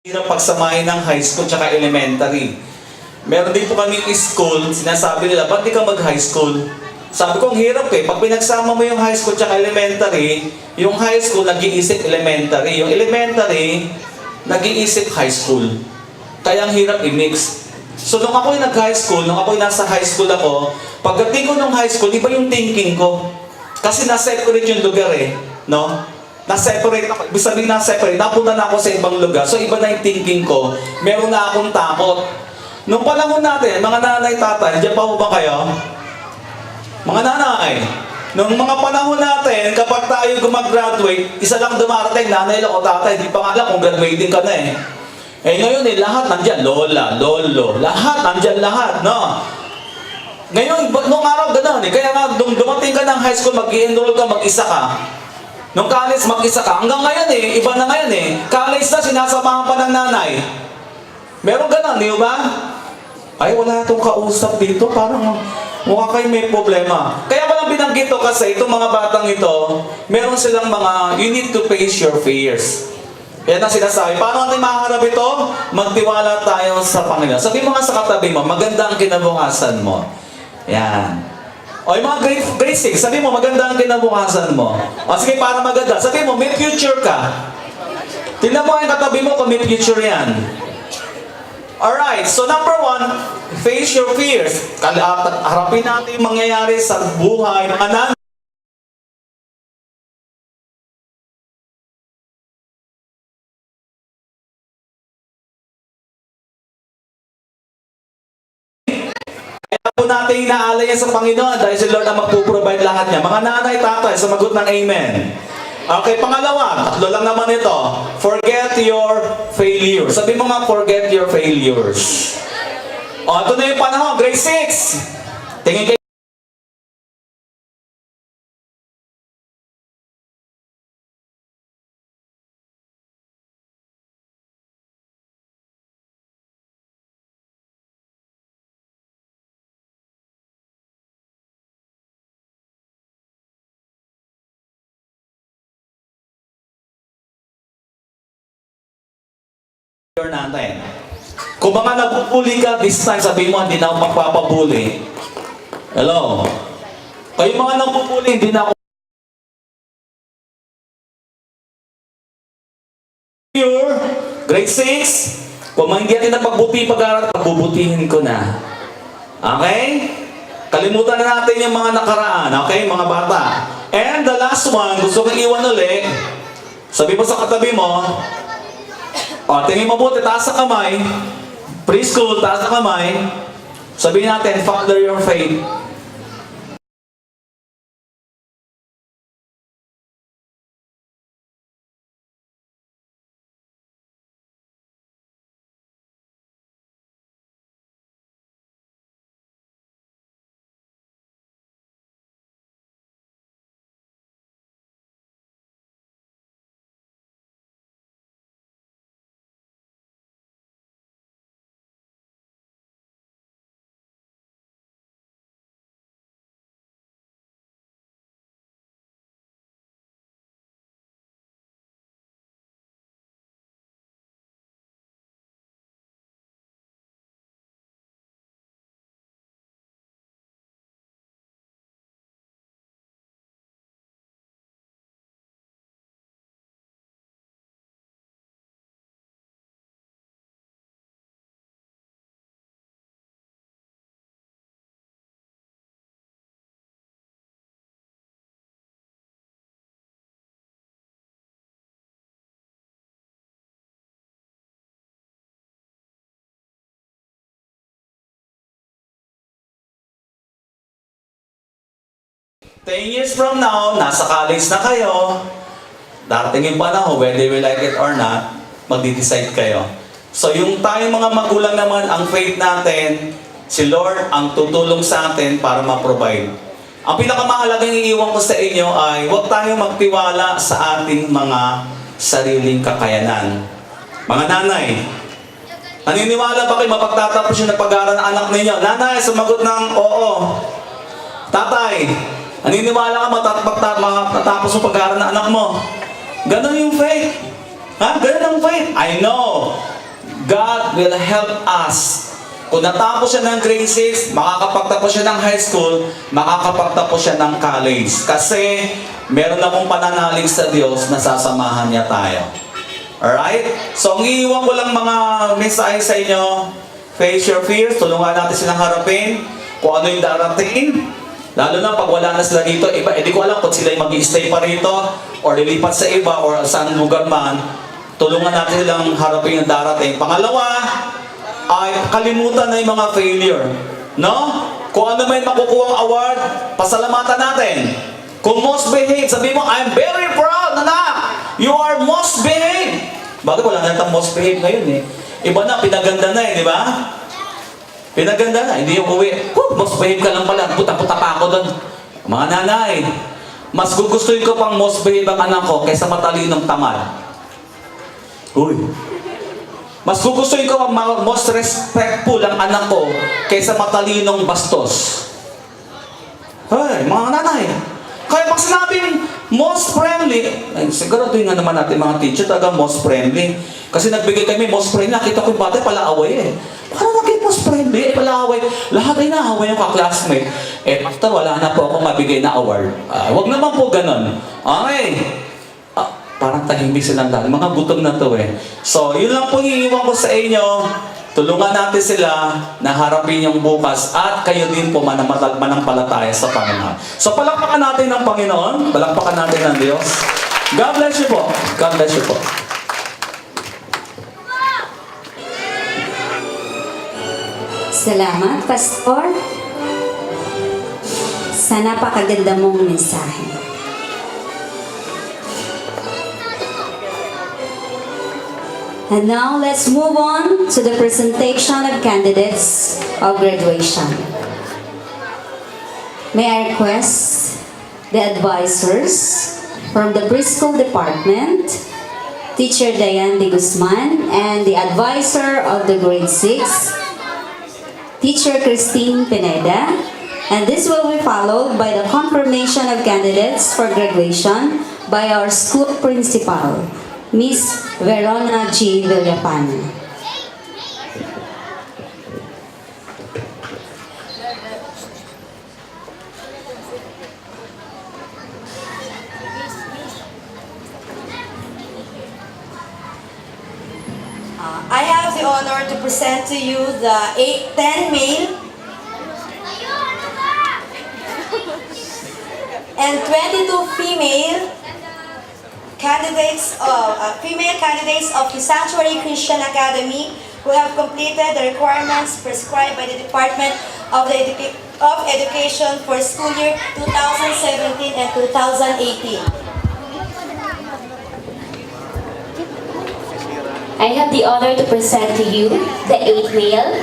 Hirap pagsamahin ng high school tsaka elementary. Meron din po kaming school, sinasabi nila, ba't di ka mag-high school? Sabi ko, ang hirap eh. Pag pinagsama mo yung high school tsaka elementary, yung high school nag-iisip elementary. Yung elementary, nag-iisip high school. Kaya ang hirap i-mix. So, nung ako'y nag-high school, nung ako'y nasa high school ako, pagdating ko nung high school, iba yung thinking ko. Kasi na-separate yung lugar eh. No? Na-separate ako. Ibig sabihin na-separate. Napunta na ako sa ibang lugar. So, iba na yung thinking ko. Meron na akong takot. Nung panahon natin, mga nanay, tatay, nandiyan pa po ba kayo? Mga nanay, nung mga panahon natin, kapag tayo gumag-graduate, isa lang dumarating, nanay lang o tatay, di pa nga alam kung graduating ka na eh. Eh ngayon eh, lahat nandyan, lola, lolo, lahat nandyan lahat, no? Ngayon, nung araw gano'n eh, kaya nga, dumating ka ng high school, mag-i-enroll ka, mag-isa ka. Nung college, mag-isa ka. Hanggang ngayon eh, iba na ngayon eh. College na, sinasamahan pa ng nanay. Meron gano'n, di ba? Ay, wala itong kausap dito, parang mukha kayo may problema. Kaya ko lang binanggit to kasi itong mga batang ito, meron silang mga, you need to face your fears. Yan ang sinasabi. Paano natin makaharap ito? Magtiwala tayo sa Panginoon. Sabi mo nga sa katabi mo, maganda ang kinabukasan mo. Yan. O yung mga grade 6, sabi mo, maganda ang kinabukasan mo. O sige, para maganda. Sabi mo, may future ka. Tingnan mo yung katabi mo kung may future yan. Alright, so number 1, face your fears. Harapin natin yung mangyayari sa buhay. Mga nanay. Kaya po natin inaalay yan sa Panginoon dahil si Lord ang magpuprovide lahat niya. Mga nanay, tatay, sumagot ng amen. Okay, pangalawa, tatlo lang naman ito. Forget your failures. Sabi mo nga, forget your failures. O, ito na yung panahon, grade 6. Tingin kayo. Natin. Kung mga nagpupuli ka this time, sabi mo, hindi na ako magpapabuli. Hello? Kayo mga nagpupuli, hindi na ako grade 6, kung hindi natin na pagbuti pag-aaral, pagbubutihin ko na. Okay? Kalimutan na natin yung mga nakaraan. Okay, mga bata? And the last one, gusto kong iwan ulit. Sabi mo sa katabi mo, o, tingin mabuti, taas sa kamay. Preschool, taas sa kamay. Sabihin natin, follow your faith. Ten years from now, nasa college na kayo. Darating yung panahon, whether you like it or not, magdi-decide kayo. So yung tayong mga magulang naman, ang faith natin, si Lord ang tutulong sa atin para ma-provide. Ang pinakamahalagang iiwan ko sa inyo ay huwag tayong magtiwala sa ating mga sariling kakayanan. Mga nanay, naniniwala ba kayo mapagtatapos yung pag-aaral ng anak ninyo? Nanay, sumagot ng oo. Tatay, naniniwala ka matatapos yung pag-aaral ng anak mo? Ganon yung faith. Ha? Ganun ang faith. I know. God will help us. Kung natapos siya ng grade 6, makakapagtapos siya ng high school, makakapagtapos siya ng college. Kasi meron akong pananalig sa Diyos na sasamahan niya tayo. Alright? So, ang iiwan ko lang mga mensahe sa inyo, face your fears, tulungan natin silang harapin kung ano yung darating. Lalo na pag wala na sila dito, iba, di ko alam kung sila yung mag-i-stay pa rito or lilipat sa iba or saan lugar man. Tulungan natin silang harapin yung darating. Pangalawa, ay kalimutan na yung mga failure. No? Kung ano may makukuha award, pasalamatan natin. Kung most behaved, sabi mo, I'm very proud, anak. You are most behaved. Bakit wala na itong most behaved ngayon eh? Iba na, pinaganda na eh, di ba? Pinaganda na, hindi yung uwi. Most behaved ka lang pala, puta-puta pa ako doon. Mga nanay, mas gugustuhin ko pang most behaved ang anak ko kaysa matalinong tamad. Uy. Mas gugustuhin ko ang most respectful ang anak ko kaysa matalinong bastos. Hey, mga nanay. Kaya pag sinabing most friendly, ay siguraduhin nga naman natin mga teacher talaga most friendly. Kasi nagbigay kami most friendly, nakita ko yung bata palaaway eh. Paano naging most friendly? Palaaway. Lahat ay naaway yung ka-classmate. After wala na po ako mabigay na award. Wag naman po ganun. Okay. Parang tahimik silang dahil. Mga gutom na to eh. So, yun lang po iiwan ko sa inyo. Tulungan natin sila na harapin yung bukas at kayo din po manampalataya sa Panginoon. So, palakpakan natin ng Panginoon. Palakpakan natin ng Diyos. God bless you po. God bless you po. Salamat, Pastor. Sa napakaganda mong mensahe. And now, let's move on to the presentation of candidates of graduation. May I request the advisors from the preschool department, Teacher Diane de Guzman, and the advisor of the grade 6, Teacher Christine Pineda, and this will be followed by the confirmation of candidates for graduation by our school principal, Miss Verona G. Villapana. I have the honor to present to you the 10 male and 22 female candidates of the Sanctuary Christian Academy who have completed the requirements prescribed by the Department of Education for school year 2017 and 2018. I have the honor to present to you the 8 male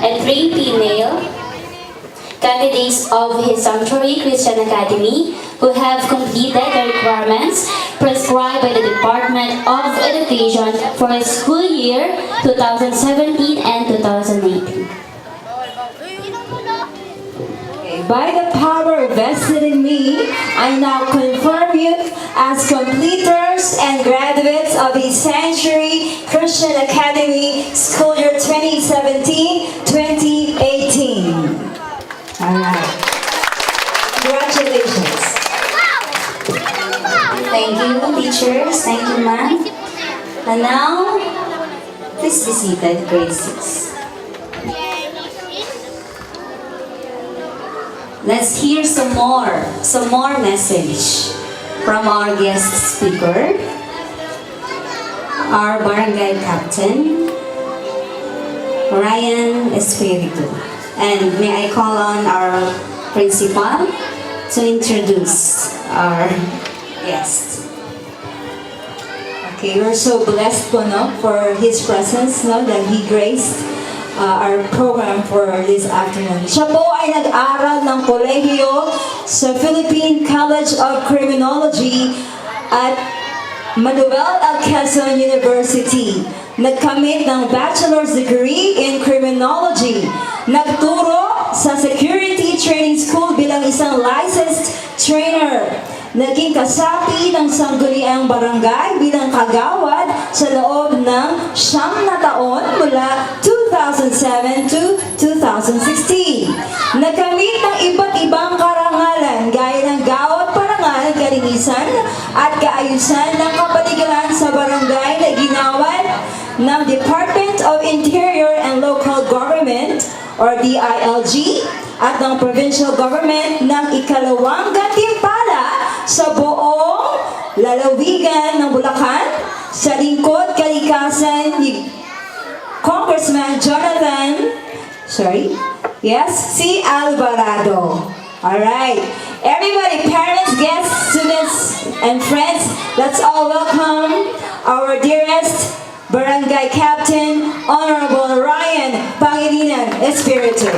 and 3 female candidates of His Sanctuary Christian Academy who have completed the requirements prescribed by the Department of Education for school year 2017 and 2018. By the power vested in me, I now confirm you as completers and graduates of the Sanctuary Christian Academy School Year 2017-2018. All right. Congratulations. Thank you, teachers. Thank you, ma'am. And now, please be seated, grade 6. Let's hear some more message from our guest speaker, our barangay captain, Ryan Espiritu. And may I call on our principal to introduce our guest. Okay, we're so blessed po, no, for his presence, no, that he graced our program for this afternoon. Siya po ay nag-aral ng kolehiyo sa Philippine College of Criminology at Manuel L. Quezon University. Nagkamit ng bachelor's degree in criminology. Nagturo sa Security Training School bilang isang licensed trainer. naging kasapi ng sangguniang barangay bilang kagawad sa loob ng 9 na taon mula 2007 to 2016. Nakamit ng iba't ibang karangalan gaya ng gawad parangal, kalinisan at kaayusan ng kapaligiran sa barangay na ginawan ng Department of Interior and Local Government or DILG at ng provincial government ng ikalawang gantimpala sa buong lalawigan ng Bulacan sa lingkod kalikasan ni Congressman C. Alvarado. Alright, everybody, parents, guests, students, and friends, let's all welcome our dearest Barangay Captain, Honorable Ryan Pangilinan Espiritu.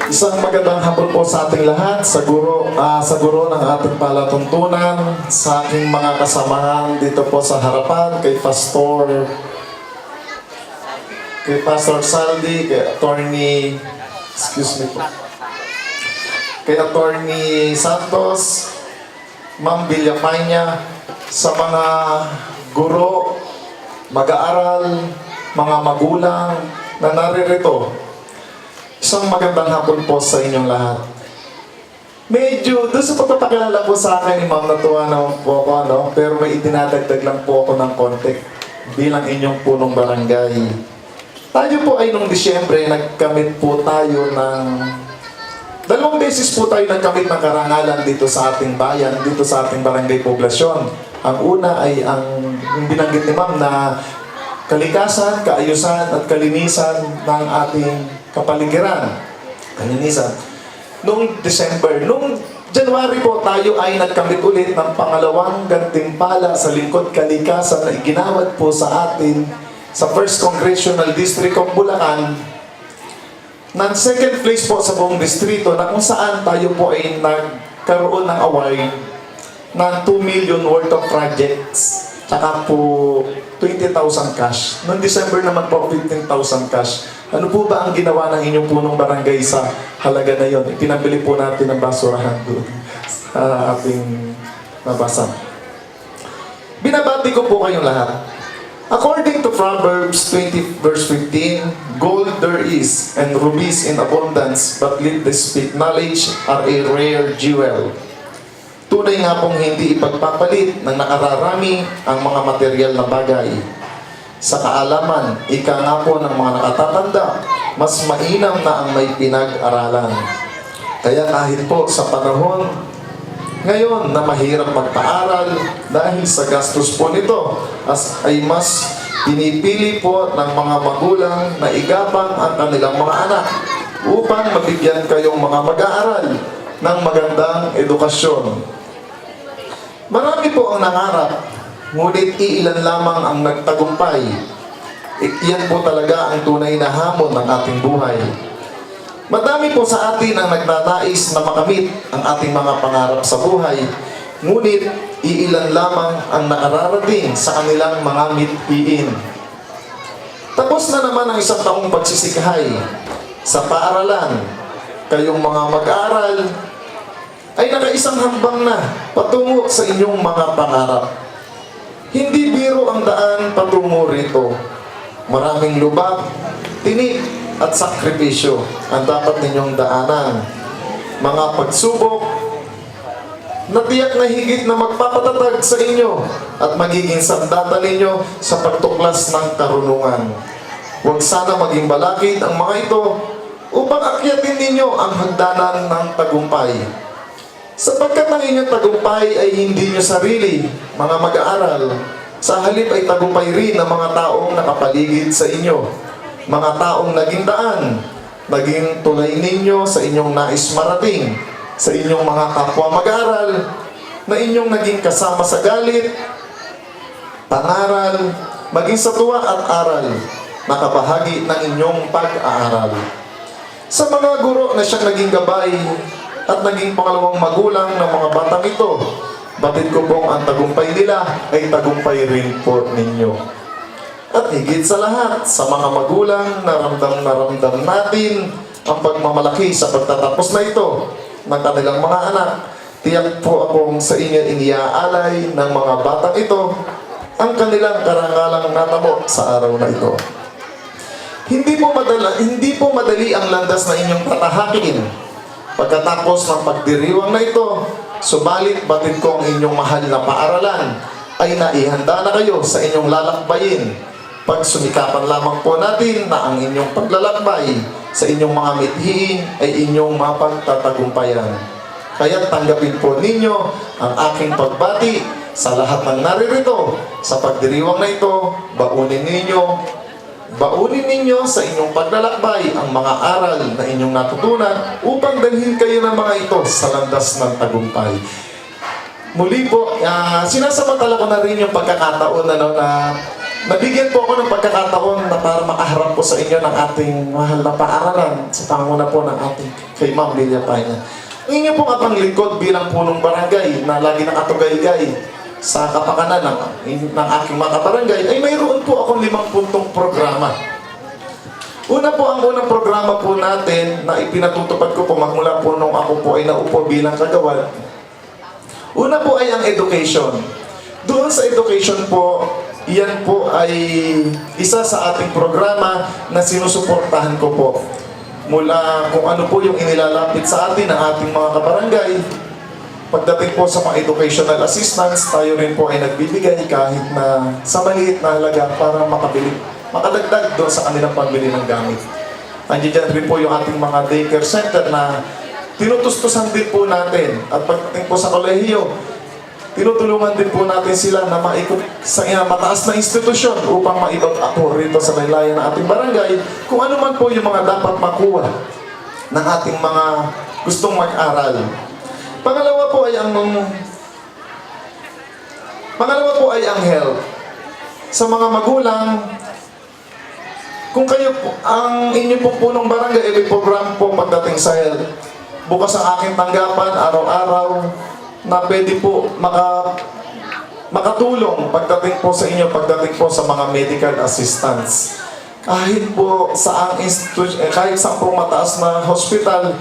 Isang magandang hapon po sa ating lahat, sa guro ng ating palatuntunan, sa aking mga kasamahan dito po sa harapan, kay Pastor Saldi, kay Attorney Santos, Ma'am Villafania, sa mga guro, mag-aaral, mga magulang na naririto. Isang magandang hapon po sa inyong lahat. Medyo, doon sa pagpapakilala po sa akin ni Ma'am, natuwa naman po ako, pero may idinadagdag lang po ako ng konti bilang inyong punong barangay. Tayo po ay nung Disyembre, nagkamit po tayo ng... 2 beses po tayo nagkamit ng karangalan dito sa ating bayan, dito sa ating barangay poblasyon. Ang una ay yung binanggit ni Ma'am na kalikasan, kaayusan at kalinisan ng ating kapaligiran. Kalinisan. Noong December, noong January po tayo ay nagkamit ulit ng pangalawang gantimpala sa lingkod kalikasan na iginawad po sa atin sa 1st Congressional District of Bulacan ng 2nd place po sa buong distrito na kung saan tayo po ay nagkaroon ng award ng 2 million worth of projects tsaka po 20,000 cash. Noong December naman po 15,000 cash. Ano po ba ang ginawa ng inyong punong barangay sa halaga na yon? Ipinabili po natin ng basurahan doon sa ating nabasa. Binabati ko po kayong lahat. According to Proverbs 20 verse 15, gold there is, and rubies in abundance, but let the speak knowledge are a rare jewel. Tunay nga pong hindi ipagpapalit ng nakararami ang mga material na bagay. Sa kaalaman, ika nga po ng mga nakatatanda, mas mainam na ang may pinag-aralan. Kaya kahit po sa panahon ngayon na mahirap magpaaral dahil sa gastos po nito, ay mas pinipili po ng mga magulang na igapang ang kanilang mga anak upang mabigyan kayong mga mag-aaral ng magandang edukasyon. Marami po ang nangarap, ngunit iilan lamang ang nagtagumpay. Iyan po talaga ang tunay na hamon ng ating buhay. Madami po sa atin ang nagnanais na makamit ang ating mga pangarap sa buhay, ngunit iilan lamang ang nakararating sa kanilang mga mithiin. Tapos na naman ang 1 taong pagsisikhay sa paaralan. Kayong mga mag-aaral ay nakaisang hambang na patungo sa inyong mga pangarap. Hindi biro ang daan patungo rito. Maraming lubak, tinik, at sakripisyo ang dapat ninyong daanan. Mga pagsubok na tiyak na higit na magpapatatag sa inyo at magiging sandata ninyo sa pagtuklas ng karunungan. Huwag sana maging balakid ang mga ito upang akyatin ninyo ang hagdanan ng tagumpay. Sapagkat ang inyong tagumpay ay hindi nyo sarili, mga mag-aaral. Sa halip ay tagumpay rin ng mga taong nakapaligid sa inyo. Mga taong naging daan, naging tulay ninyo sa inyong nais marating, sa inyong mga kapwa mag-aaral, na inyong naging kasama sa galit, pangaral, maging sa tuwa at aral, nakabahagi ng inyong pag-aaral. Sa mga guro na siyang naging gabay at naging pangalawang magulang ng mga batang ito, batid ko pong ang tagumpay nila ay tagumpay rin po ninyo. At higit sa lahat, sa mga magulang na ramdam natin ang pagmamalaki sa pagtatapos na ito ng kanilang mga anak. Tiyak po akong sa inyo iniaalay ng mga batang ito ang kanilang karangalang natamo sa araw na ito. Hindi po madali ang landas na inyong tatahakin. Pagkatapos ng pagdiriwang na ito, subalit batid ko ang inyong mahal na paaralan ay naihanda na kayo sa inyong lalakbayin. Pagsumikapan lamang po natin na ang inyong paglalakbay sa inyong mga mithiin ay inyong mapagtatagumpayan. Kaya tanggapin po ninyo ang aking pagbati sa lahat ng naririto. Sa pagdiriwang na ito, baunin ninyo sa inyong paglalakbay ang mga aral na inyong natutunan upang dalhin kayo ng mga ito sa landas ng tagumpay. Muli po, sinasamantala ko na rin yung pagkakataon na nabigyan po ako ng pagkakataon na para makaharap po sa inyo ng ating mahal na paaralan sa panguna po ng ating kay Ma'am Villapaya. Inyo pong atang lingkod bilang punong barangay na lagi nakatugay-gay sa kapakanan ng aking mga kabarangay ay mayroon po akong 5 puntong programa. Una po, ang unang programa po natin na ipinatutupad ko po magmula po nung ako po ay naupo bilang kagawad. Una po ay ang education. Doon sa education po, iyan po ay isa sa ating programa na sinusuportahan ko po. Mula kung ano po yung inilalapit sa atin ng ating mga kabarangay, pagdating po sa mga educational assistance, tayo rin po ay nagbibigay kahit na sa maliit na halaga para makadagdag doon sa kanilang pambili ng gamit. Nandiyan rin po yung ating mga daycare center na tinutustusan din po natin. At pagdating po sa kolehiyo, tinutulungan din po natin sila na maikot sa mataas na institusyon upang maibag ako rito sa laylayan ng ating barangay kung ano man po yung mga dapat makuha ng ating mga gustong mag-aral. Pangalawa po ay ang health. Sa mga magulang, kung kayo po, ang inyo pong punong barangay ay program po pagdating sa health. Bukas ang aking tanggapan araw-araw na pwede po makatulong pagdating po sa inyo, pagdating po sa mga medical assistance. Kahit po sa kahit sa pong mataas na hospital,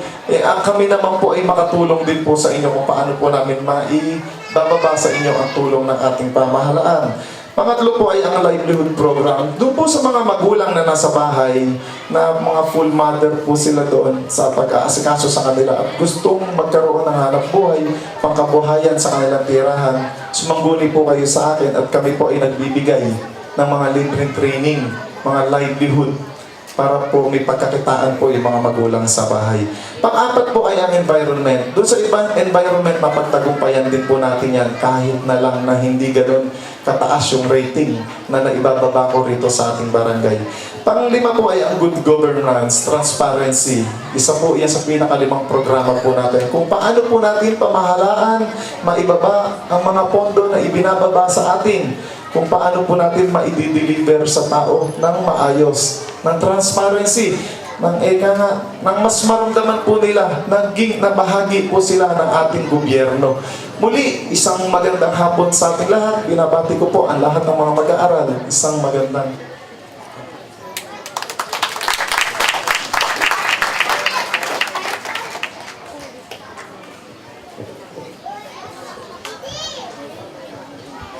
kami naman po ay makatulong din po sa inyo kung paano po namin maibababa sa inyo ang tulong ng ating pamahalaan. Pangatlo po ay ang livelihood program. Doon po sa mga magulang na nasa bahay, na mga full mother po sila doon sa pag-aasikaso sa kanila at gustong magkaroon ng hanap buhay, pangkabuhayan sa kanilang tirahan, sumangguni po kayo sa akin at kami po ay nagbibigay ng mga libreng training, mga livelihood, para po may pagkakitaan po yung mga magulang sa bahay. Pang-apat po ay ang environment. Doon sa ibang environment, mapagtagumpayan din po natin yan kahit na lang na hindi ganoon kataas yung rating na naibababa ko rito sa ating barangay. Pang-lima po ay ang good governance, transparency. Isa po yan sa pinakalimang programa po natin. Kung paano po natin pamahalaan, maibaba ang mga pondo na ibinababa sa atin. Kung paano po natin ma-deliver sa tao ng maayos, ng transparency, ng mas maramdaman po nila na bahagi po sila ng ating gobyerno. Muli, isang magandang hapon sa ating lahat. Binabati ko po ang lahat ng mga mag-aaral. Isang magandang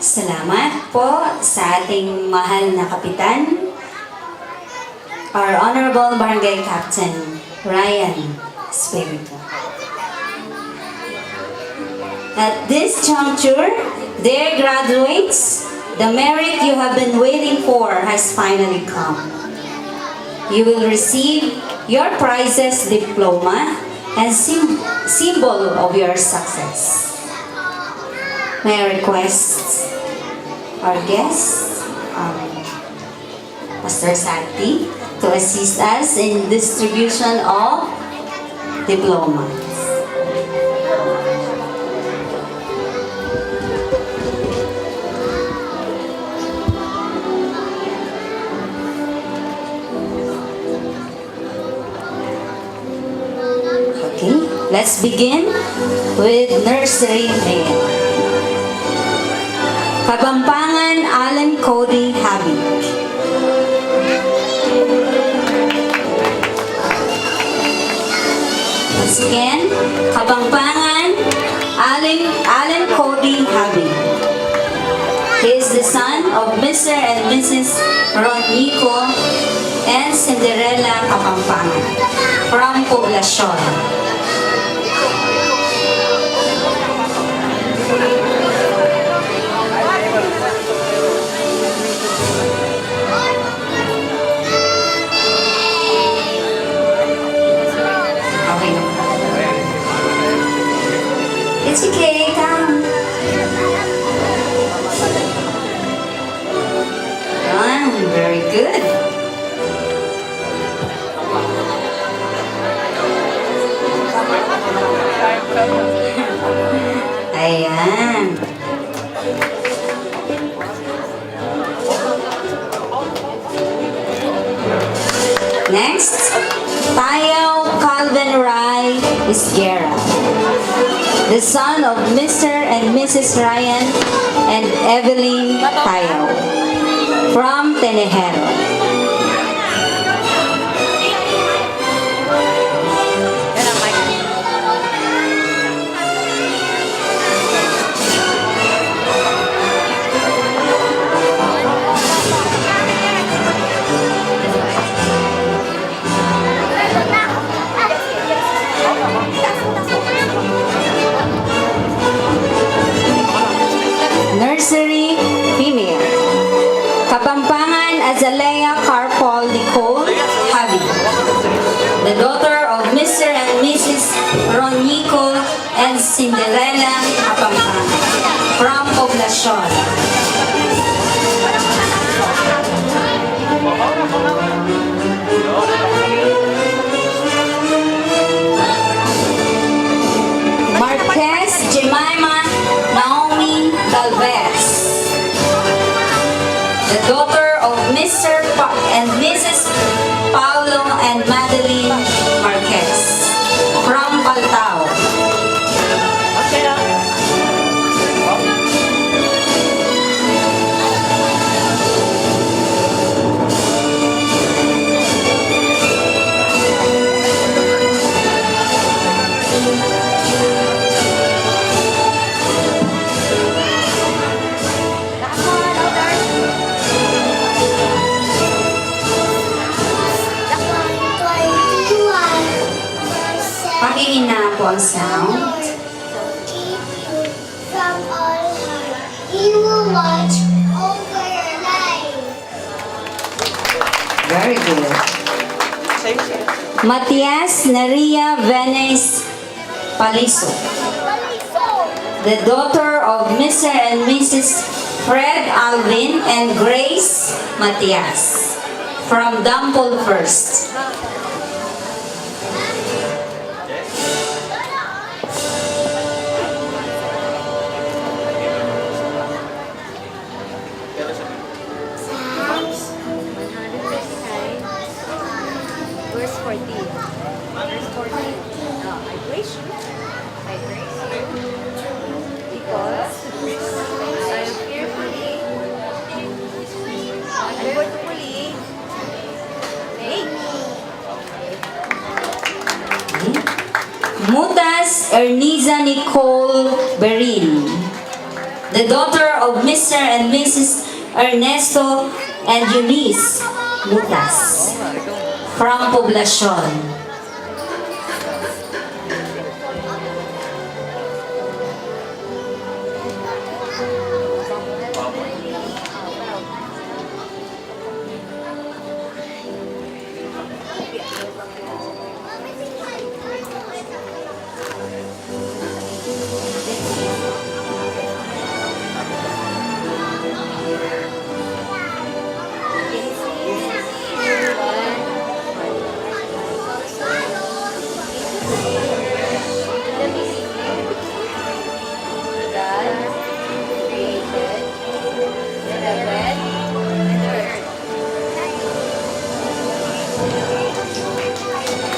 Salamat po sa ating mahal na kapitan, our Honorable Barangay Captain Ryan Espiritu. At this juncture, dear graduates, the merit you have been waiting for has finally come. You will receive your prizes, diploma, and symbol of your success. May I request our guest, Pastor Santi, to assist us in distribution of diplomas. Okay, let's begin with nursery name. Kabampangan Alan Cody Habib. Once again, Kapampangan, Allen Cody Habi. He is the son of Mr. and Mrs. Ronico and Cinderella Kapampangan from Poblacion. Okay. It's okay, come. Very good. Ayan. Next, Tayo Calvin Rai Isguera, the son of Mr. and Mrs. Ryan and Evelyn Tayo from Tenejero. Nursery female. Kapampangan Azalea Carpal Nicole Habi, the daughter of Mr. and Mrs. Ronico and Cinderella Kapampangan from Poblacion. Marquez Jemima Naomi Galvez, the daughter of Mr. and Mrs. Paulo and Madeline Marquez from Baltao. Pakihina po ang sound. Keep you from all harm. He will watch over your life. Very good. Matias Naria Venes Paliso, the daughter of Mr. and Mrs. Fred Alvin and Grace Matias from Dampol First. Psalms Verse 14. Verse 14. I praise you. I praise you. Because I am fearfully and wonderfully made. Mutas Erniza Nicole Berin, the daughter of Mr. and Mrs. Ernesto and Eunice Mutas from Poblacion.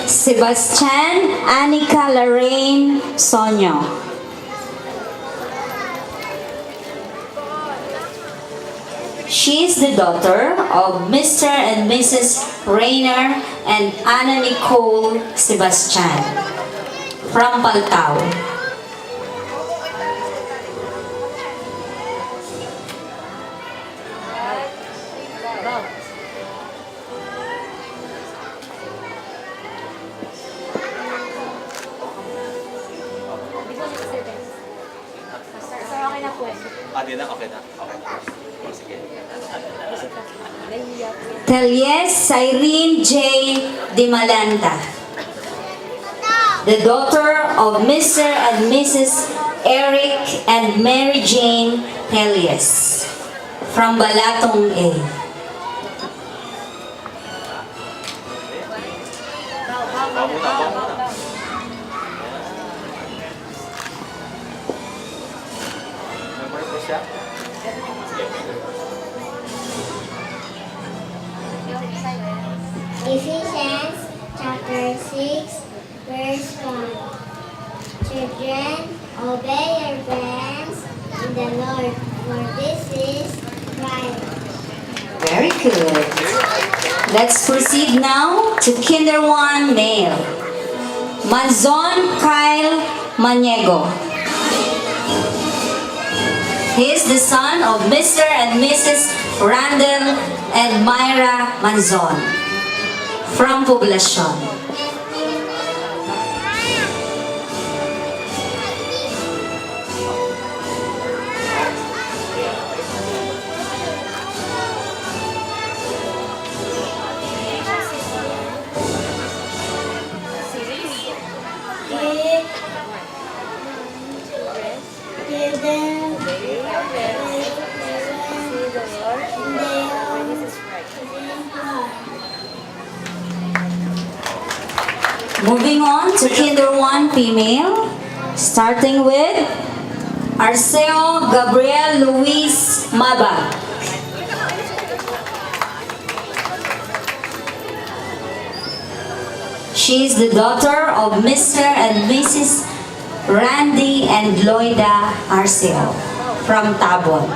Sebastian Anika Lorraine Sonyo, she is the daughter of Mr. and Mrs. Rainer and Anna Nicole Sebastian from Paltao. Sir, okay na po. Di na? Okay na? Okay na. O, sige. Nahiya po. Telyes Cyrene J. Dimalanta, the daughter of Mr. and Mrs. Eric and Mary Jane Telyes, from Balatong A. Bawa muna, bawa muna. Member ko siya? Ephesians chapter 6, verse 1. Children, obey your parents in the Lord, for this is right. Very good. Let's proceed now to Kinder 1 male. Manzon Kyle Maniego. He is the son of Mr. and Mrs. Randall and Myra Manzon from Poblacion. Give them Moving on to Kinder 1 female, starting with Arceo Gabriel Luis Maba. She is the daughter of Mr. and Mrs. Randy and Loida Arceo from Tabon.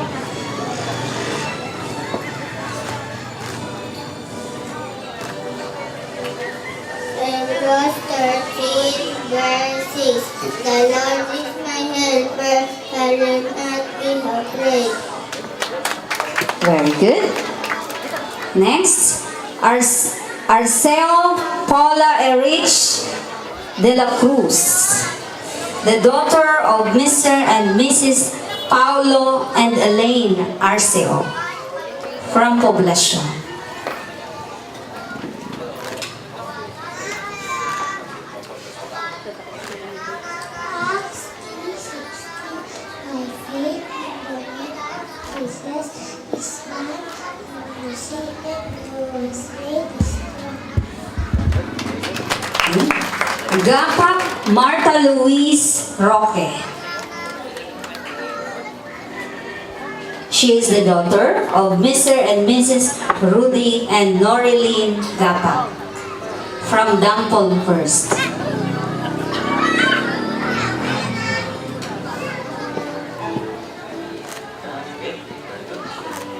Verse 13, verse 6. The Lord is my helper, I will not be afraid. Very good. Next, Arceo Paula Erich de la Cruz, the daughter of Mr. and Mrs. Paulo and Elaine Arceo from Poblacion. Acts 3:16. My faith in the Lord Jesus is not forsaken to save his Gapak Marta Luis Roque. She is the daughter of Mr. and Mrs. Rudy and Norilyn Gapak from Dampol First.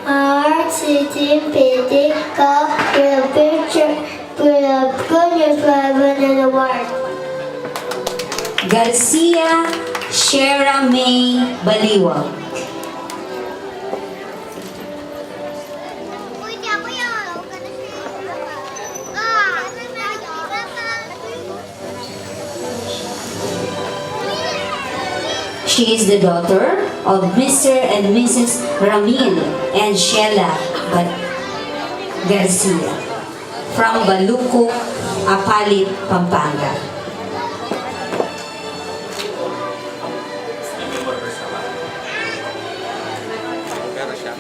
Our city pity God will picture will have goodness for heaven and the world. Garcia Shera May Baliwag. She is the daughter of Mr. and Mrs. Ramil and Sheila Garcia from Baluco, Apalit, Pampanga. Pero siya.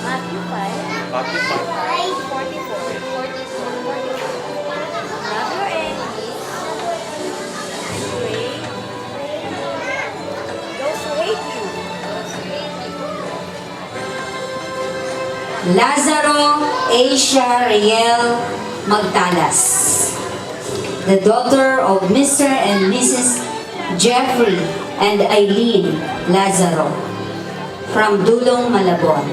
Matthew 5, Matthew 5. 44. Love your enemies. Pray. Those who hate you. Lazaro Asia Riel Magtalas, the daughter of Mr. and Mrs. Jeffrey and Eileen Lazaro from Dulong, Malabon.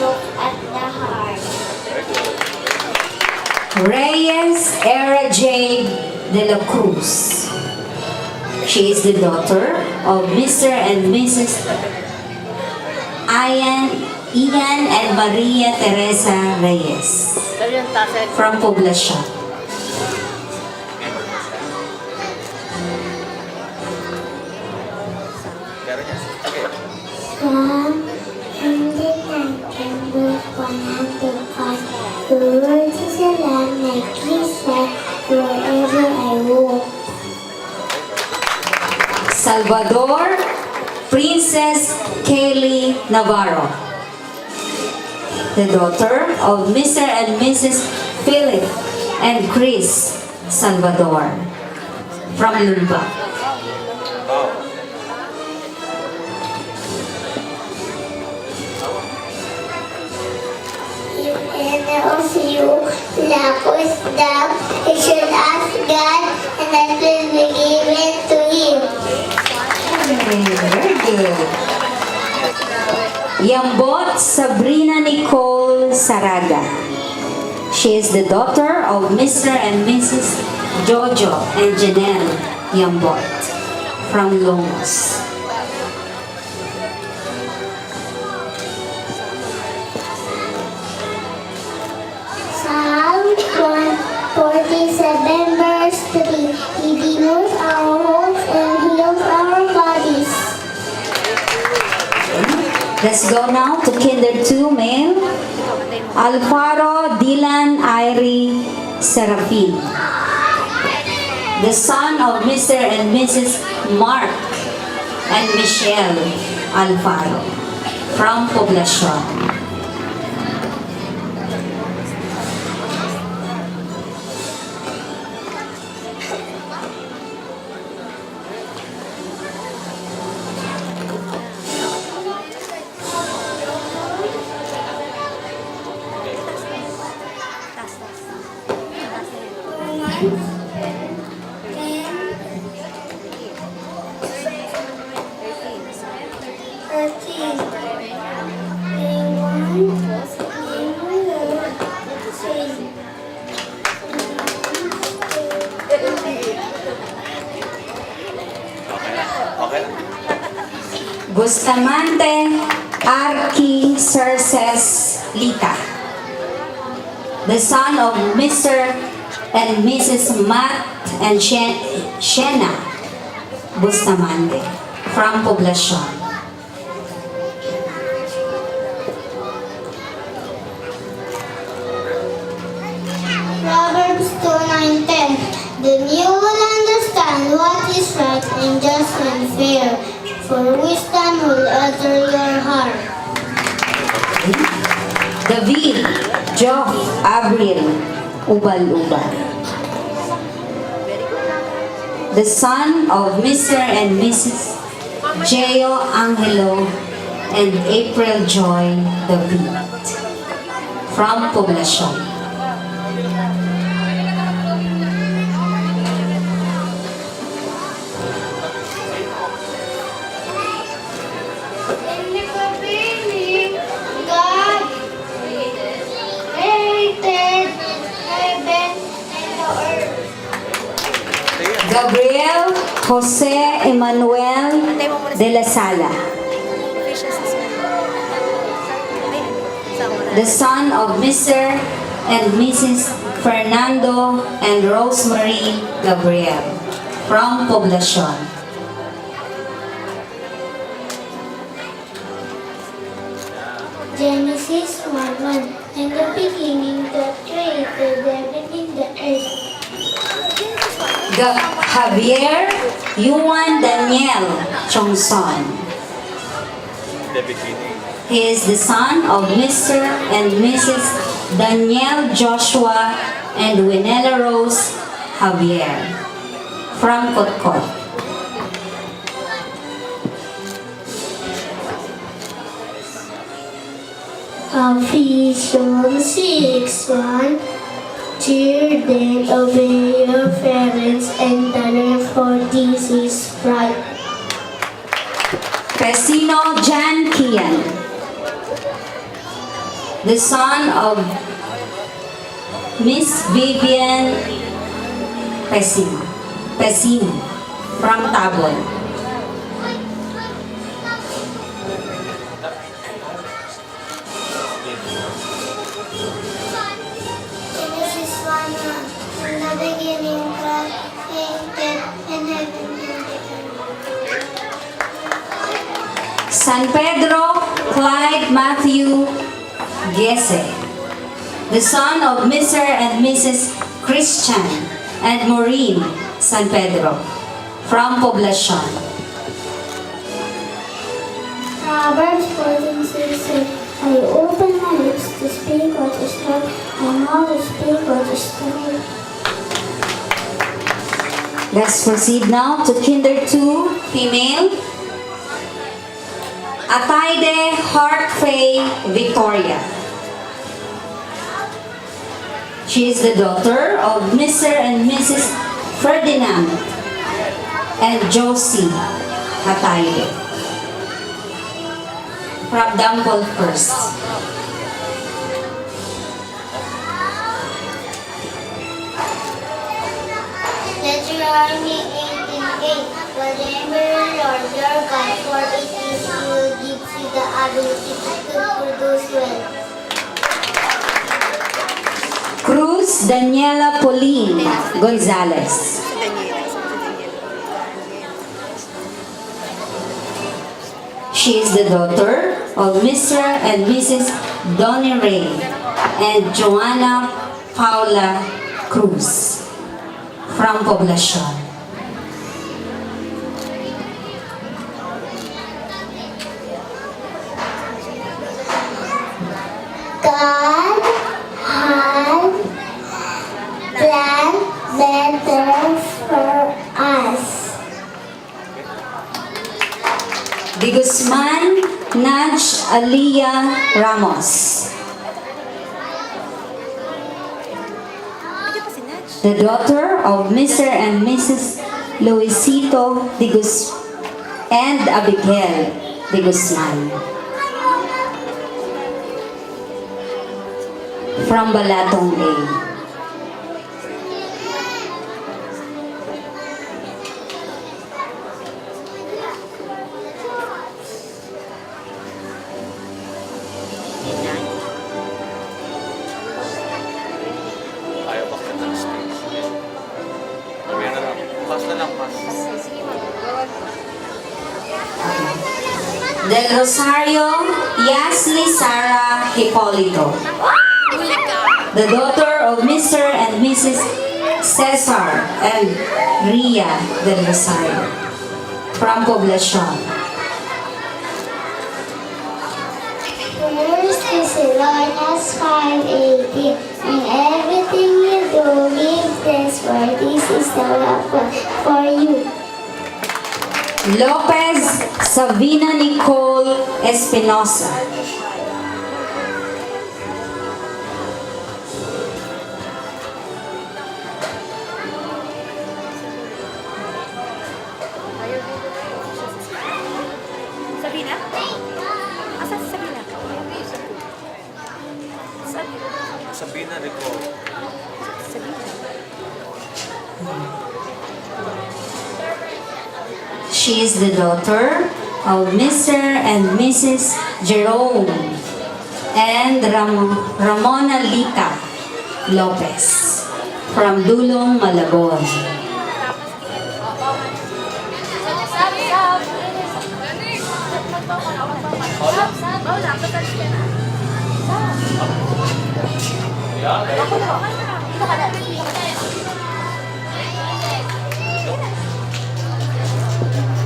look at the heart. Reyes Era J. de la Cruz. She is the daughter of Mr. and Mrs. Ian and Maria Teresa Reyes from Poblacion. From hindi natin panatipas, the Lord is a lamb like Lisa, wherever I walk. Salvador Princess Kaylee Navarro, the daughter of Mr. and Mrs. Philip and Chris Salvador from Lumba. If any of you lack wisdom, he should ask God, and that will be given to him. Very good. Yambot Sabrina Nicole Saraga. She is the daughter of Mr. and Mrs. Jojo and Janelle Yambot from Longos. Psalm 147 verse 3. He renews our hopes and heals our bodies. Let's go now to Kinder 2 male. Alfaro Dylan Irie Serafin, the son of Mr. and Mrs. Mark and Michelle Alfaro from Poblacion. Bustamante Arki Cerces Lita, the son of Mr. and Mrs. Matt and Shena Bustamante from Poblacion. Proverbs 2:9-10. Then you will understand what is right and just and fair, for wisdom will utter your heart. David Joe Abril Ubal-Ubal, the son of Mr. and Mrs. Geo Angelo and April Joy David from Poblacion. In the beginning, God created heaven and the earth. Gabriel Jose Emmanuel de la Sala, the son of Mr. and Mrs. Fernando and Rosemary Gabriel from Poblacion. Genesis 1:1. In the beginning, God created heaven and the earth. Javier Yuan Daniel Chongson. He is the son of Mr. and Mrs. Daniel Joshua and Winella Rose Javier from Kotkot. Ephesians 6:1. Children, obey your parents and learn, for this is right. Pesino Jan Kian. the son of Miss Vivian Pesino from Tabon. Genesis 1:1. In the beginning, God created and heaven and earth. San Pedro Clyde Matthew Gese, the son of Mr. and Mrs. Christian and Maureen San Pedro from Poblacion. Proverbs 14:6. I open my lips to speak what is right, my mouth to speak what is true. Let's proceed now to Kinder 2, female. Ataide Hartfay Victoria. She is the daughter of Mr. and Mrs. Ferdinand and Josie Ataide from Dampol First. Deuteronomy 18:8. Remember the Lord your God, for it is He who gives you the ability to produce well. Cruz Daniela Pauline Gonzalez. She is the daughter of Mr. and Mrs. Donnie Ray and Joanna Paula Cruz from Poblacion. God had planned better for us. De Guzman Naj Aliyah Ramos, the daughter of Mr. and Mrs. Luisito de Guz and Abigail de Guzman from Balatong A. Ayaw ba kita ng space? Meron na lang. Pas na lang, pas. Del Rosario Yasli Sara Hipolito, the daughter of Mr. and Mrs. Cesar and Ria Del Rosario from Poblacion. First Thessalonians 5:18. In everything you do, give thanks, for this is the will of God for you. Lopez Savina Nicole Espinosa, Sabina? Asan si Sabina? Sabihin na rin ko. she is the daughter of Mr. and Mrs. Jerome and Ramona Lita Lopez from Dulong, Malabon.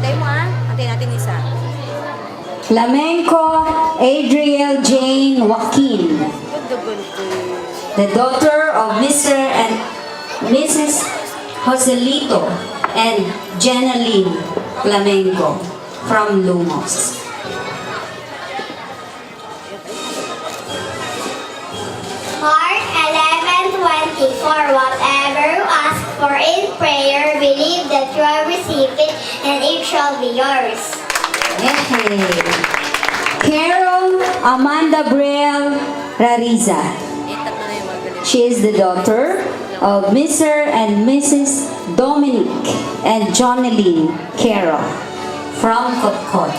Tayo mo Antayin natin isa. Flamenco Adriel Jane Joaquin, the daughter of Mr. and Mrs. Joselito and Jenaline Flamenco from Lumos. Mark 11:24. Whatever you ask for in prayer, believe that you have received it, and it shall be yours. Yay! Carol Amanda Brielle Rariza. She is the daughter of Mr. and Mrs. Dominic and Joneline Carroll from Kotkot.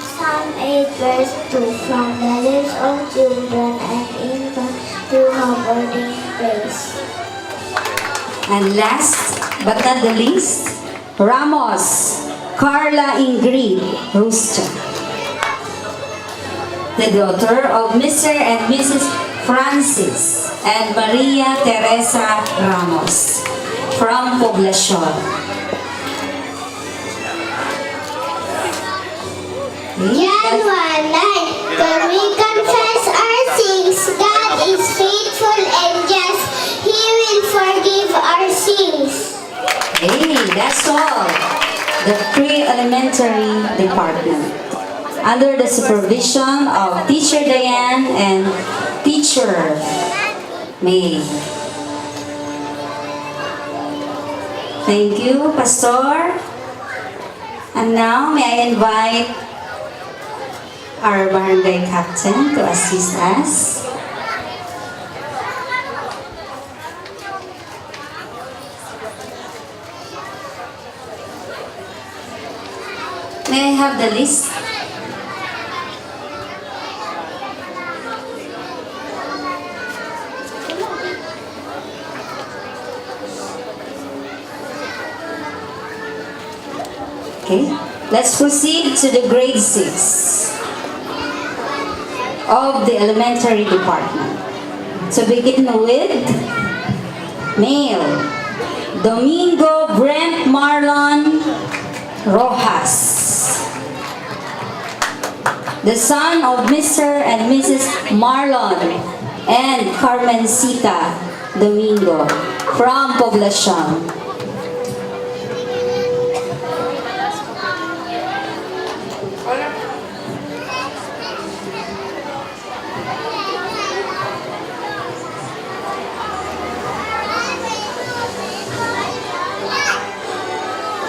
Psalm 8 verse 2 from the lips of children and infants to have ordained praise. And last but not the least, Ramos Carla Ingrid Ruscha, the daughter of Mr. and Mrs. Francis and Maria Teresa Ramos from Poblacion. John 1:9 when we confess our sins, God is faithful and just. He will forgive our sins. Hey, that's all. The pre-elementary department, under the supervision of Teacher Diane and Teacher May. Thank you, Pastor. And now, may I invite our barangay captain to assist us. May I have the list? Okay, let's proceed to the grade 6 of the elementary department. To begin with, male, Domingo Brent Marlon Rojas, the son of Mr. and Mrs. Marlon and Carmencita Domingo from Poblacion.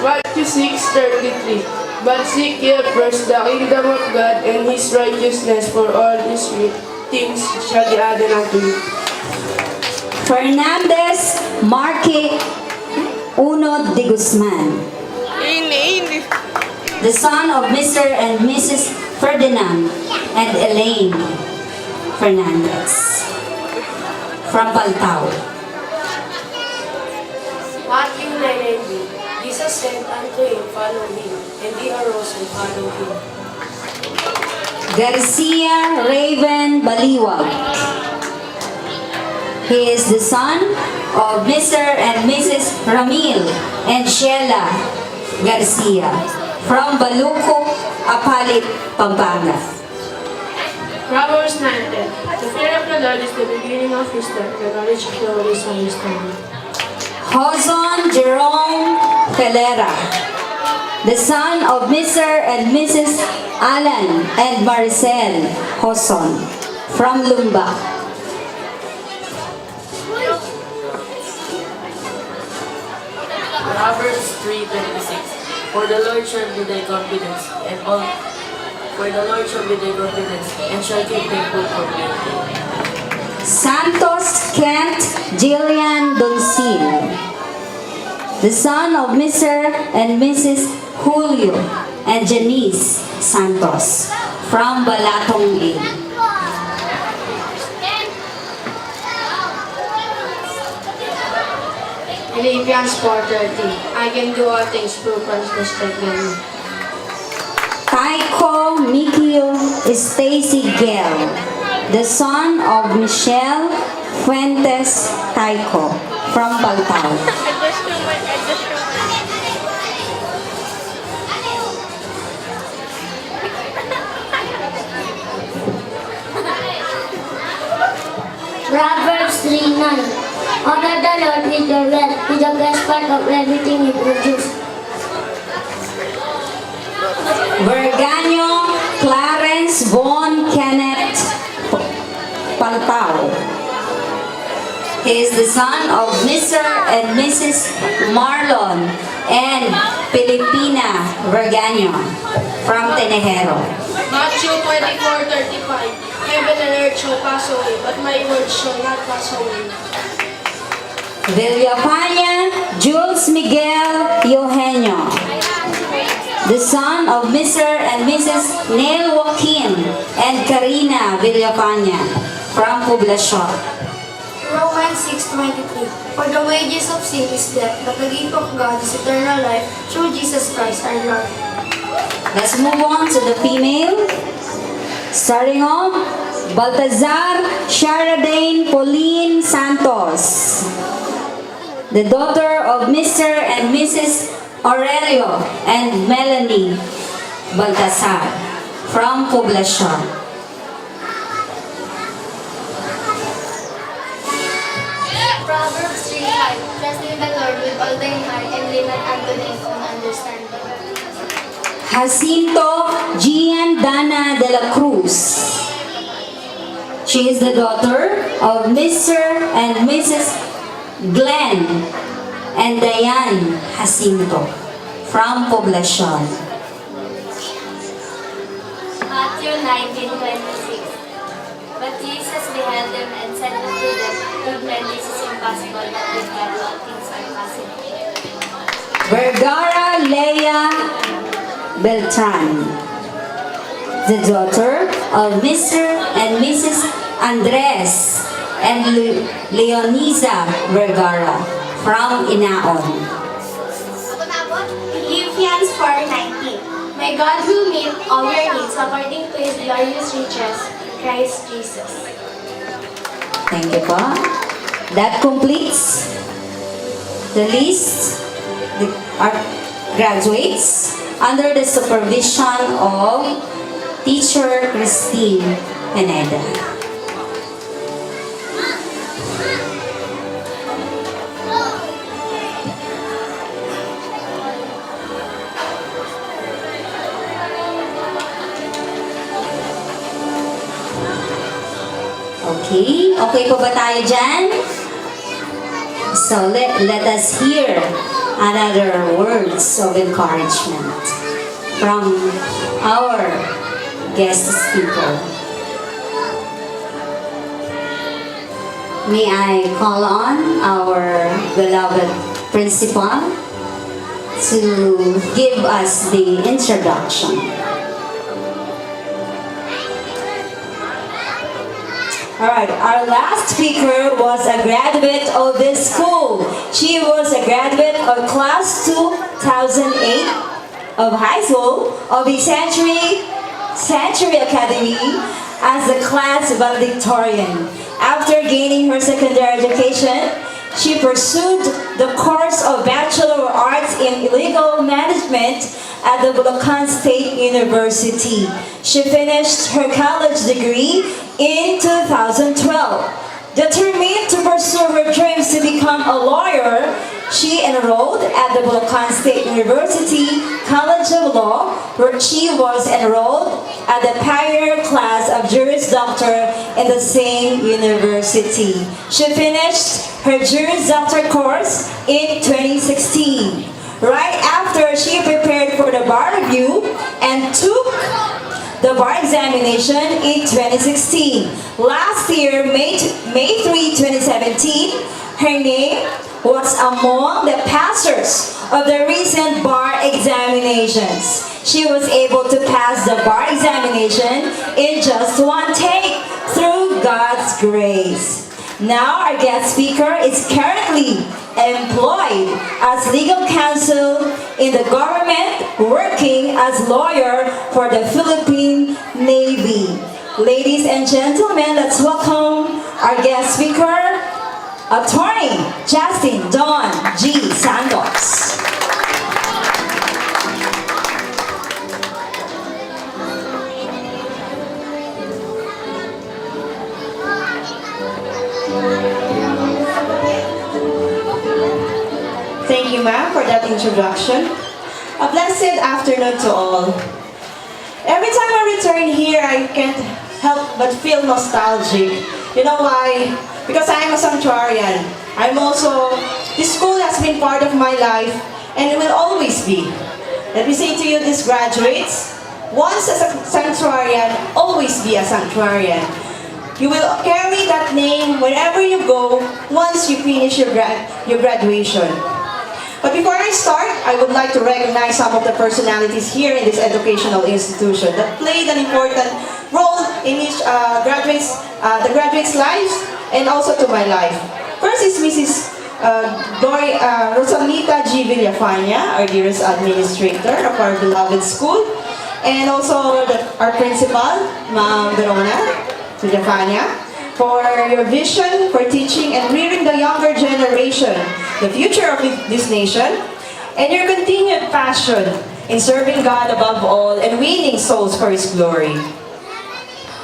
Matthew 6:33. But seek ye first the kingdom of God and his righteousness, for all these things shall be added unto you. Fernandez Marque Uno de Guzman, the son of Mr. and Mrs. Ferdinand and Elaine Fernandez from Paltao. Matthew 9:19. Jesus said unto him, follow me. And he arose and followed him. Garcia Raven Baliwag. He is the son of Mr. and Mrs. Ramil and Sheila Garcia from Baluco, Apalit, Pampanga. Proverbs 9:10. The fear of the Lord is the beginning of wisdom, the knowledge of the Lord is understanding. Jozon Jerome Felera, the son of Mr. and Mrs. Alan and Maricel Joson from Lumba. Proverbs 3:26. For the Lord shall be thy confidence, and all. For the Lord shall be thy confidence, and shall keep thy foot from being taken. Santos Kent Jillian Donsil, the son of Mr. and Mrs. Julio and Janice Santos from Balatong Lane. Philippians 4:13. I can do all things through Christ who strengthens me. Taiko Mikio Stacy Gale, the son of Michelle Fuentes Taiko from Paltao. Proverbs 3:9. Honor the Lord with your wealth, with the best part of everything you produce. Verganio Clarence Von Kenneth Paltao. He He is the son of Mr. and Mrs. Marlon and Filipina Vergaño from Tenejero. Matthew 24:35. Heaven and earth shall pass away, but my words shall not pass away. Villafana Jules Miguel Eugenio, the son of Mr. and Mrs. Neil Joaquin and Karina Villafana from Poblacion. Romans 6:23. For the wages of sin is death, but the gift of God is eternal life through Jesus Christ our Lord. Let's move on to the female. Starting off, Baltazar Sharadane Pauline Santos, the daughter of Mr. and Mrs. Aurelio and Melanie Baltazar from Poblacion. Proverbs 3:5. Trust in the Lord with all thine heart and lean not unto thine own understanding. Jacinto Gian Dana de la Cruz. She is the daughter of Mr. and Mrs. Glenn and Diane Jacinto from Poblacion. Matthew 19:26. But Jesus beheld them and said unto them, with men this is impossible, but with God all things are possible. Vergara Leia Beltran, the daughter of Mr. and Mrs. Andres and Leonisa Vergara from Inaon. Philippians 4:19. My God will meet all your needs according to His glorious riches, Christ Jesus. Thank you po. That completes the list of our graduates under the supervision of Teacher Christine Pineda. Okay? Okay po ba tayo dyan? So let us hear another words of encouragement from our guest speaker. May I call on our beloved principal to give us the introduction. Alright, our last speaker was a graduate of this school. She was a graduate of class 2008 of high school of the Century Academy as a class valedictorian. After gaining her secondary education, she pursued the course of Bachelor of Arts in Legal Management at the Bulacan State University. She finished her college degree in 2012. Determined to pursue her dreams to become a lawyer, she enrolled at the Bulacan State University College of Law, where she was enrolled at the pioneer class of Juris Doctor in the same university. She finished her Juris Doctor course in 2016. Right after, she prepared for the bar review and took the bar examination in 2016. Last year, May 3, 2017, her name was among the passers of the recent bar examinations. She was able to pass the bar examination in just one take through God's grace. Now our guest speaker is currently employed as legal counsel in the government, working as lawyer for the Philippine Navy. Ladies and gentlemen, let's welcome our guest speaker, Attorney Justin Don G. Santos. Thank you, ma'am, for that introduction. A blessed afternoon to all. Every time I return here, I can't help but feel nostalgic. You know why? because I am a sanctuarian. This school has been part of my life and it will always be. Let me say to you, these graduates, once a sanctuarian, always be a sanctuarian. You will carry that name wherever you go once you finish your graduation. But before I start, I would like to recognize some of the personalities here in this educational institution that played an important role in each the graduates' lives and also to my life. First is Mrs. Rosalita G. Villafana, our dearest administrator of our beloved school, and also our principal, Ma'am Verona Villafana, for your vision for teaching and rearing the younger generation, the future of this nation, and your continued passion in serving God above all and winning souls for His glory.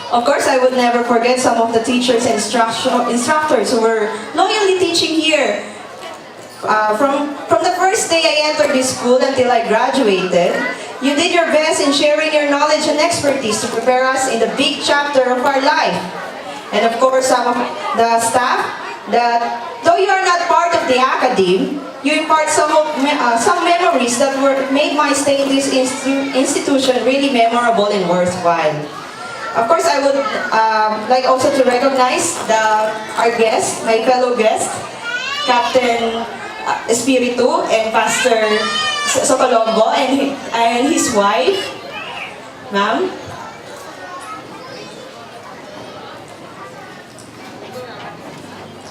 Of course, I would never forget some of the teachers and instructors who were loyally teaching here. From the first day I entered this school until I graduated, you did your best in sharing your knowledge and expertise to prepare us in the big chapter of our life. And of course, some of the staff that, though you are not part of the academe, you impart some memories that made my stay in this institution really memorable and worthwhile. Of course, I would like also to recognize our guest, my fellow guest, Captain Espiritu and Pastor Socolombo and his wife, ma'am.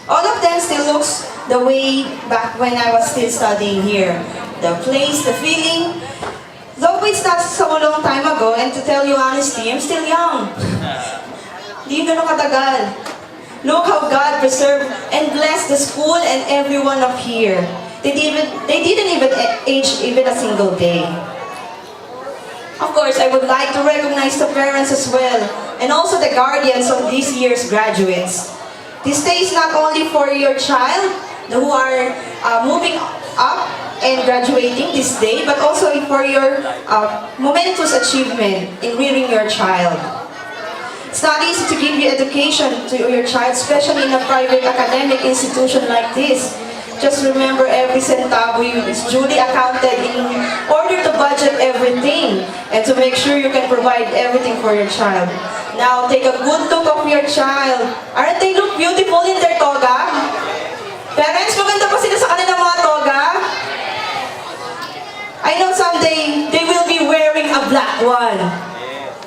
All of them still looks the way back when I was still studying here. The place, the feeling, though it's not so long time ago, and to tell you honestly, I'm still young. Di ganun katagal. Look how God preserved and blessed the school and everyone up here. They didn't even age even a single day. Of course, I would like to recognize the parents as well, and also the guardians of this year's graduates. This day is not only for your child who are moving up and graduating this day, but also for your momentous achievement in rearing your child. It's not easy to give you education to your child, especially in a private academic institution like this. Just remember, every centavo is duly accounted in order to budget everything and to make sure you can provide everything for your child. Now, take a good look of your child. Aren't they look beautiful in their toga? Parents, maganda pa sila sa kanilang mga toga? I know someday they will be wearing a black one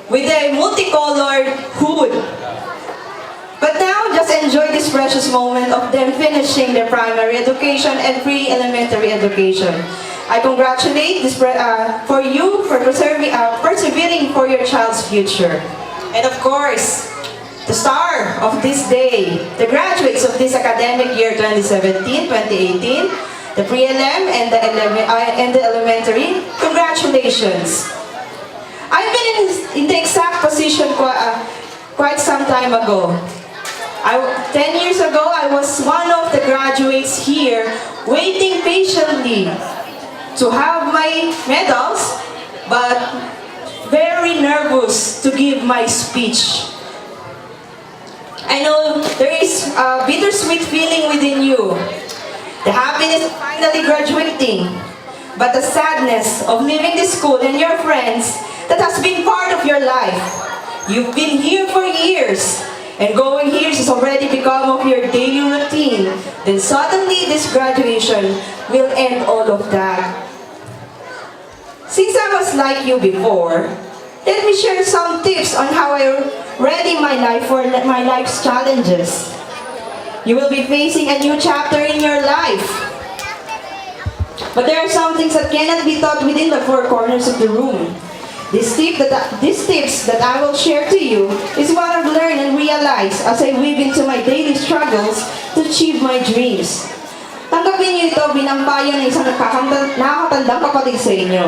with a multicolored hood. But now, just enjoy this precious moment of them finishing their primary education and pre-elementary education. I congratulate for you for persevering for your child's future. And of course, the star of this day, the graduates of this academic year 2017-2018, the pre-ELEM and the elementary, congratulations! I've been in the exact position quite some time ago. 10 years ago, I was one of the graduates here waiting patiently to have my medals, but very nervous to give my speech. I know there is a bittersweet feeling within you. The happiness of finally graduating, but the sadness of leaving the school and your friends that has been part of your life. You've been here for years, and going here has already become of your daily routine. Then suddenly this graduation will end all of that. Since I was like you before, let me share some tips on how I ready my life for my life's challenges. You will be facing a new chapter in your life. But there are some things that cannot be taught within the four corners of the room. These tips that I will share to you is what I've learned and realized as I weave into my daily struggles to achieve my dreams. Tanggapin niyo ito bilang payo ng isang nakakatandang kapatid sa inyo.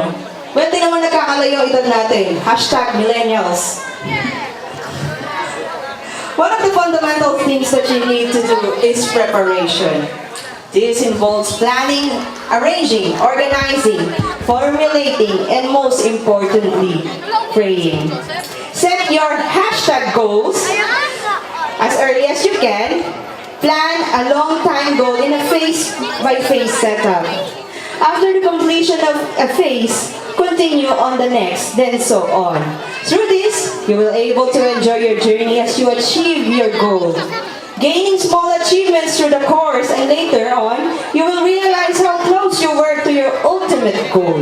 Well, di naman nagkakalayo edad natin. #millennials. One of the fundamental things that you need to do is preparation. This involves planning, arranging, organizing, formulating, and most importantly, praying. Set your #goals as early as you can Plan a long time goal in a phase-by-phase setup. After the completion of a phase, continue on the next, then so on. Through this, you will be able to enjoy your journey as you achieve your goal. Gaining small achievements through the course, and later on, you will realize how close you were to your ultimate goal.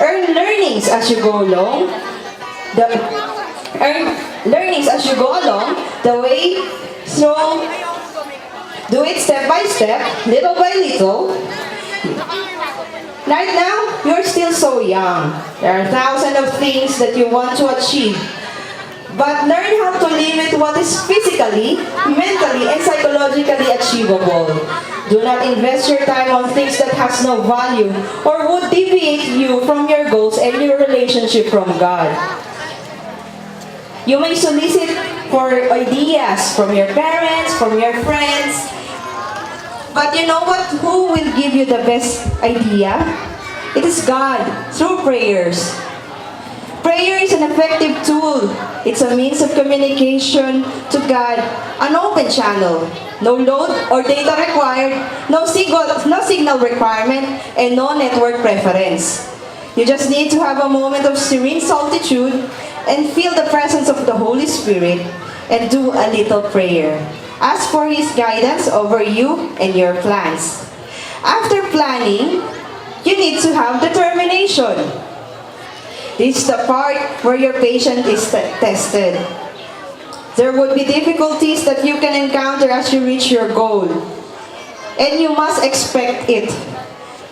Earn learnings as you go along. The way, so do it step by step, little by little. Right now, you're still so young. There are thousands of things that you want to achieve. But learn how to limit what is physically, mentally, and psychologically achievable. Do not invest your time on things that has no value or would deviate you from your goals and your relationship from God. You may solicit for ideas from your parents, from your friends. But you know what? Who will give you the best idea? It is God, through prayers. Prayer is an effective tool. It's a means of communication to God, an open channel. No load or data required, no signal requirement, and no network preference. You just need to have a moment of serene solitude and feel the presence of the Holy Spirit and do a little prayer. Ask for His guidance over you and your plans. After planning, you need to have determination. This is the part where your patience is tested. There would be difficulties that you can encounter as you reach your goal. And you must expect it.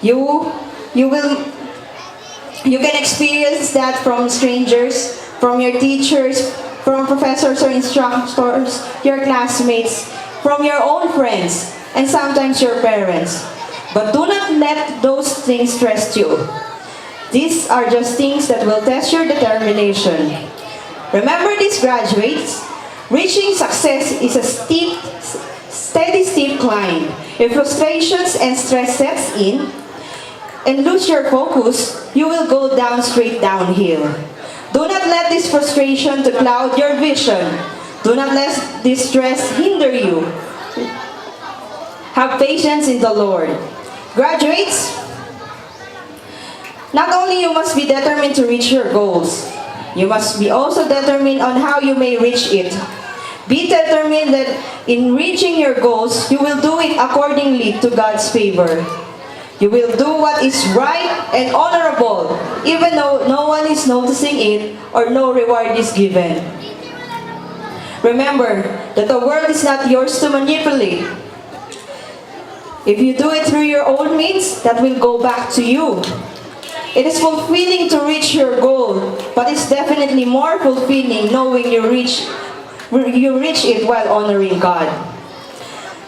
You can experience that from strangers, from your teachers, from professors or instructors, your classmates, from your own friends, and sometimes your parents. But do not let those things stress you. These are just things that will test your determination. Remember this, graduates. Reaching success is a steady climb. If frustrations and stress sets in and lose your focus, you will go straight downhill. Do not let this frustration to cloud your vision. Do not let this stress hinder you. Have patience in the Lord. Graduates, not only you must be determined to reach your goals, you must be also determined on how you may reach it. Be determined that in reaching your goals, you will do it accordingly to God's favor. You will do what is right and honorable, even though no one is noticing it or no reward is given. Remember that the world is not yours to manipulate. If you do it through your own means, that will go back to you. It is fulfilling to reach your goal, but it's definitely more fulfilling knowing you reach it while honoring God.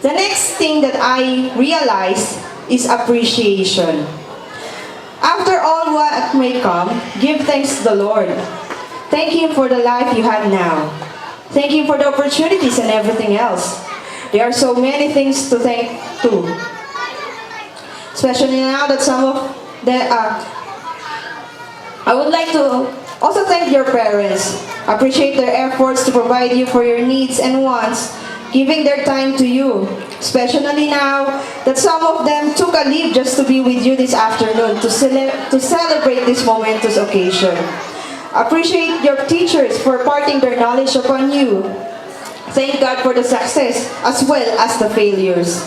The next thing that I realized is appreciation. After all what may come, give thanks to the Lord. Thank Him for the life you have now. Thank Him for the opportunities and everything else. There are so many things to thank to. Especially now that some of them I would like to also thank your parents. Appreciate their efforts to provide you for your needs and wants, giving their time to you. Especially now that some of them took a leave just to be with you this afternoon to celebrate this momentous occasion. Appreciate your teachers for imparting their knowledge upon you. Thank God for the success as well as the failures.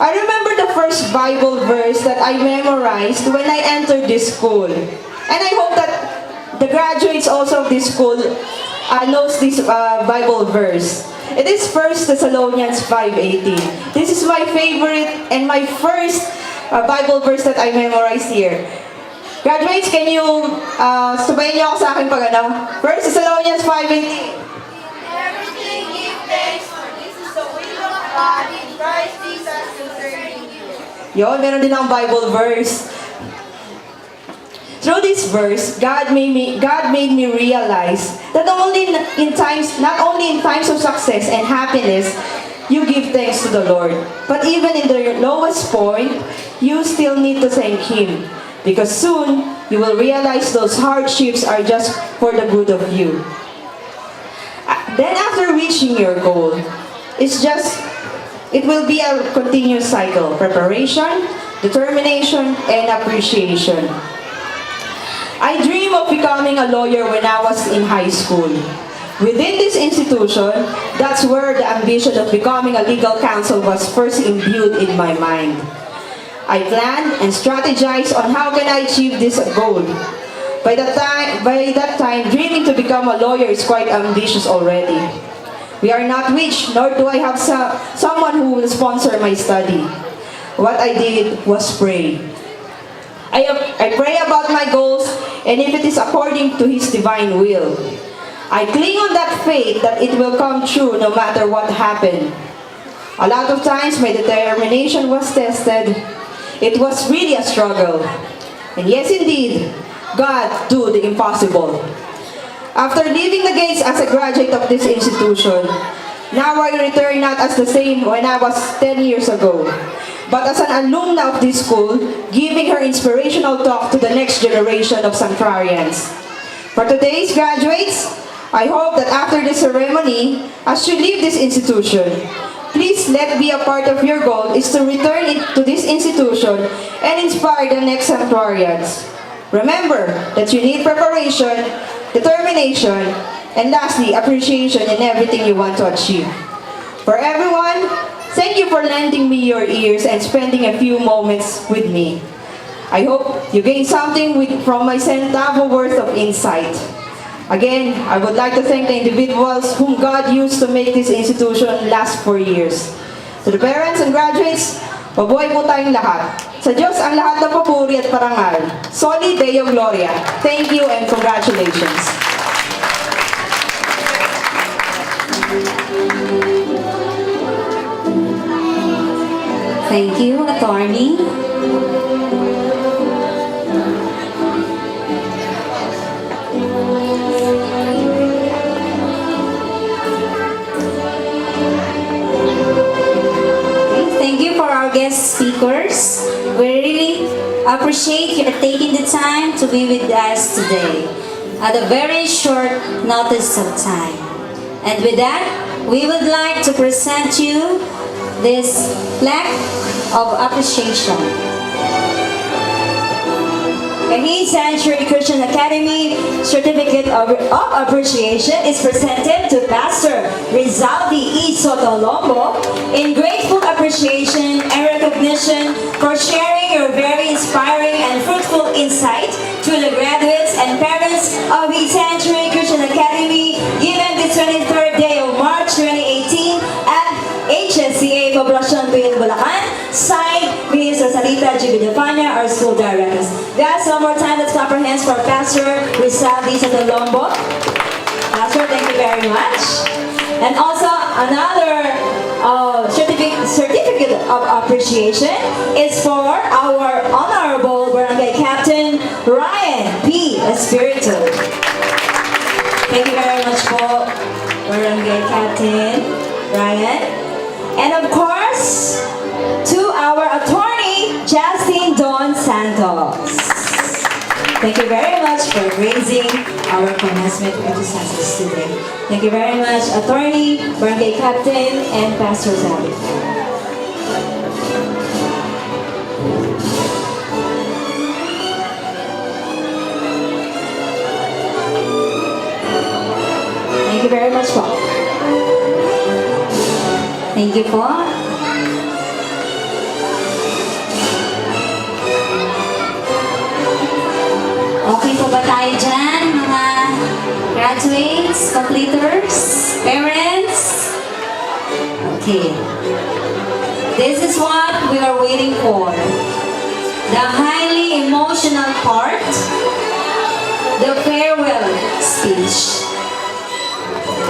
I remember the first Bible verse that I memorized when I entered this school. And I hope that the graduates also of this school knows this Bible verse. It is 1 Thessalonians 5:18. This is my favorite and my first Bible verse that I memorized here. Graduates, can you sabayin niyo ako sa akin pag 1 Thessalonians 5:18. Everything give thanks, for this is the will of God in Christ Jesus concerning you. Yon, meron din akong Bible verse. Through this verse, God made me realize that not only in times of success and happiness, you give thanks to the Lord. But even in the lowest point, you still need to thank Him. Because soon, you will realize those hardships are just for the good of you. Then after reaching your goal, it's just it will be a continuous cycle: preparation, determination, and appreciation. I dream of becoming a lawyer when I was in high school. Within this institution, that's where the ambition of becoming a legal counsel was first imbued in my mind. I planned and strategized on how can I achieve this goal. By that time, dreaming to become a lawyer is quite ambitious already. We are not rich, nor do I have someone who will sponsor my study. What I did was pray. I pray about my goals, and if it is according to His divine will, I cling on that faith that it will come true no matter what happened. A lot of times my determination was tested. It was really a struggle. And yes, indeed, God do the impossible. After leaving the gates as a graduate of this institution, now I return not as the same when I was 10 years ago, but as an alumna of this school, giving her inspirational talk to the next generation of Sanctuarians. For today's graduates, I hope that after the ceremony, as you leave this institution, please let be a part of your goal is to return to this institution and inspire the next Sanctuarians. Remember that you need preparation, determination, and lastly, appreciation in everything you want to achieve. For everyone, thank you for lending me your ears and spending a few moments with me. I hope you gain something from my centavo worth of insight. Again, I would like to thank the individuals whom God used to make this institution last 4 years. To the parents and graduates, mabuhay po tayong lahat. Sa Diyos ang lahat ng papuri at parangal. Soli Deo Gloria. Thank you and congratulations. Thank you, attorney. Thank you for our guest speakers. We really appreciate your taking the time to be with us today at a very short notice of time. And with that, we would like to present you this plaque of appreciation. The Sanctuary Christian Academy Certificate of Appreciation is presented to Pastor Rizaldi E. Sotolombo in grateful appreciation and recognition for sharing your very inspiring and fruitful insight to the graduates and parents of the Sanctuary Christian Academy given the 23rd day of March 2018 at HSCA Poblacion Pil Bulacan, signed Minister Salita G. Villafana, our school directors. Guys, one more time, let's clap our hands for Pastor Rizaldi Sotolombo. Pastor, thank you very much. And also, another certificate of appreciation is for our Honorable Barangay Captain Ryan P. Espiritu. Thank you very much po, Barangay Captain Ryan. And of course, to our attorney, Justin Don Santos. Thank you very much for raising our commencement exercises today. Thank you very much, attorney, barangay captain, and Pastor Zabi. Thank you very much, po. Thank you po. Okay po ba tayo dyan, mga graduates, completers, parents? Okay. This is what we are waiting for. The highly emotional part, the farewell speech.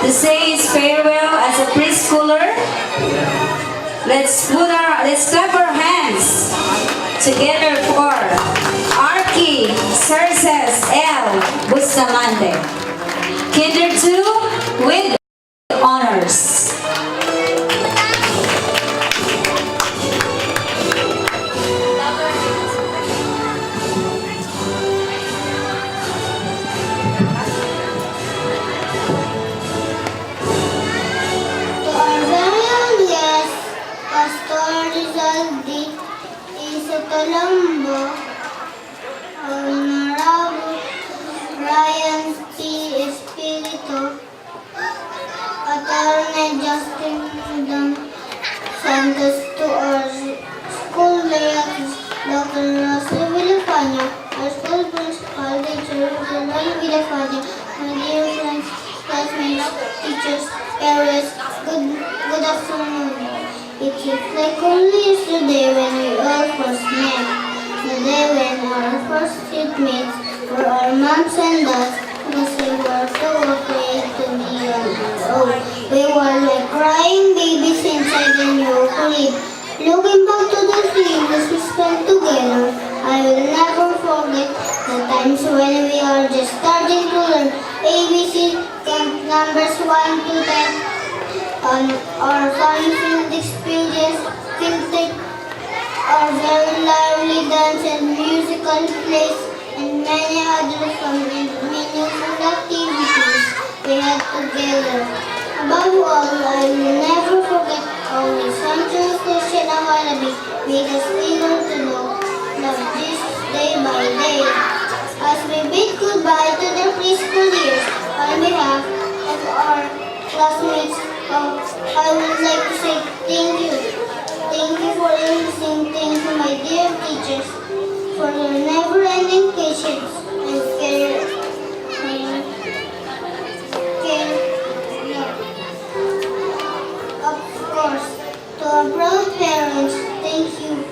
To say his farewell as a preschooler, let's clap our hands together for Archie Cerces L. Bustamante, Kinder 2 with honors. To our very own guests, teachers, parents, good afternoon. It feels like only yesterday when we all first met. The day when our first seatmates were our moms and dads because they were so afraid to be on our own. We were like crying babies inside the new crib. Looking back to the years we spent together, I will never forget the times when we are just starting to learn ABC, count numbers 1 to 10, on our fun-filled experience, field trip, our very lively dance and musical plays, and many other fun and meaningful activities we had together. Above all, I will never forget how we Central Christian Academy made us eager to love Jesus day by day. As we bid goodbye to the preschool years, on behalf of our classmates, I would like to say thank you. Thank you for everything. Thank you, my dear teachers, for your never-ending patience and care. Of course, to our proud parents, thank you.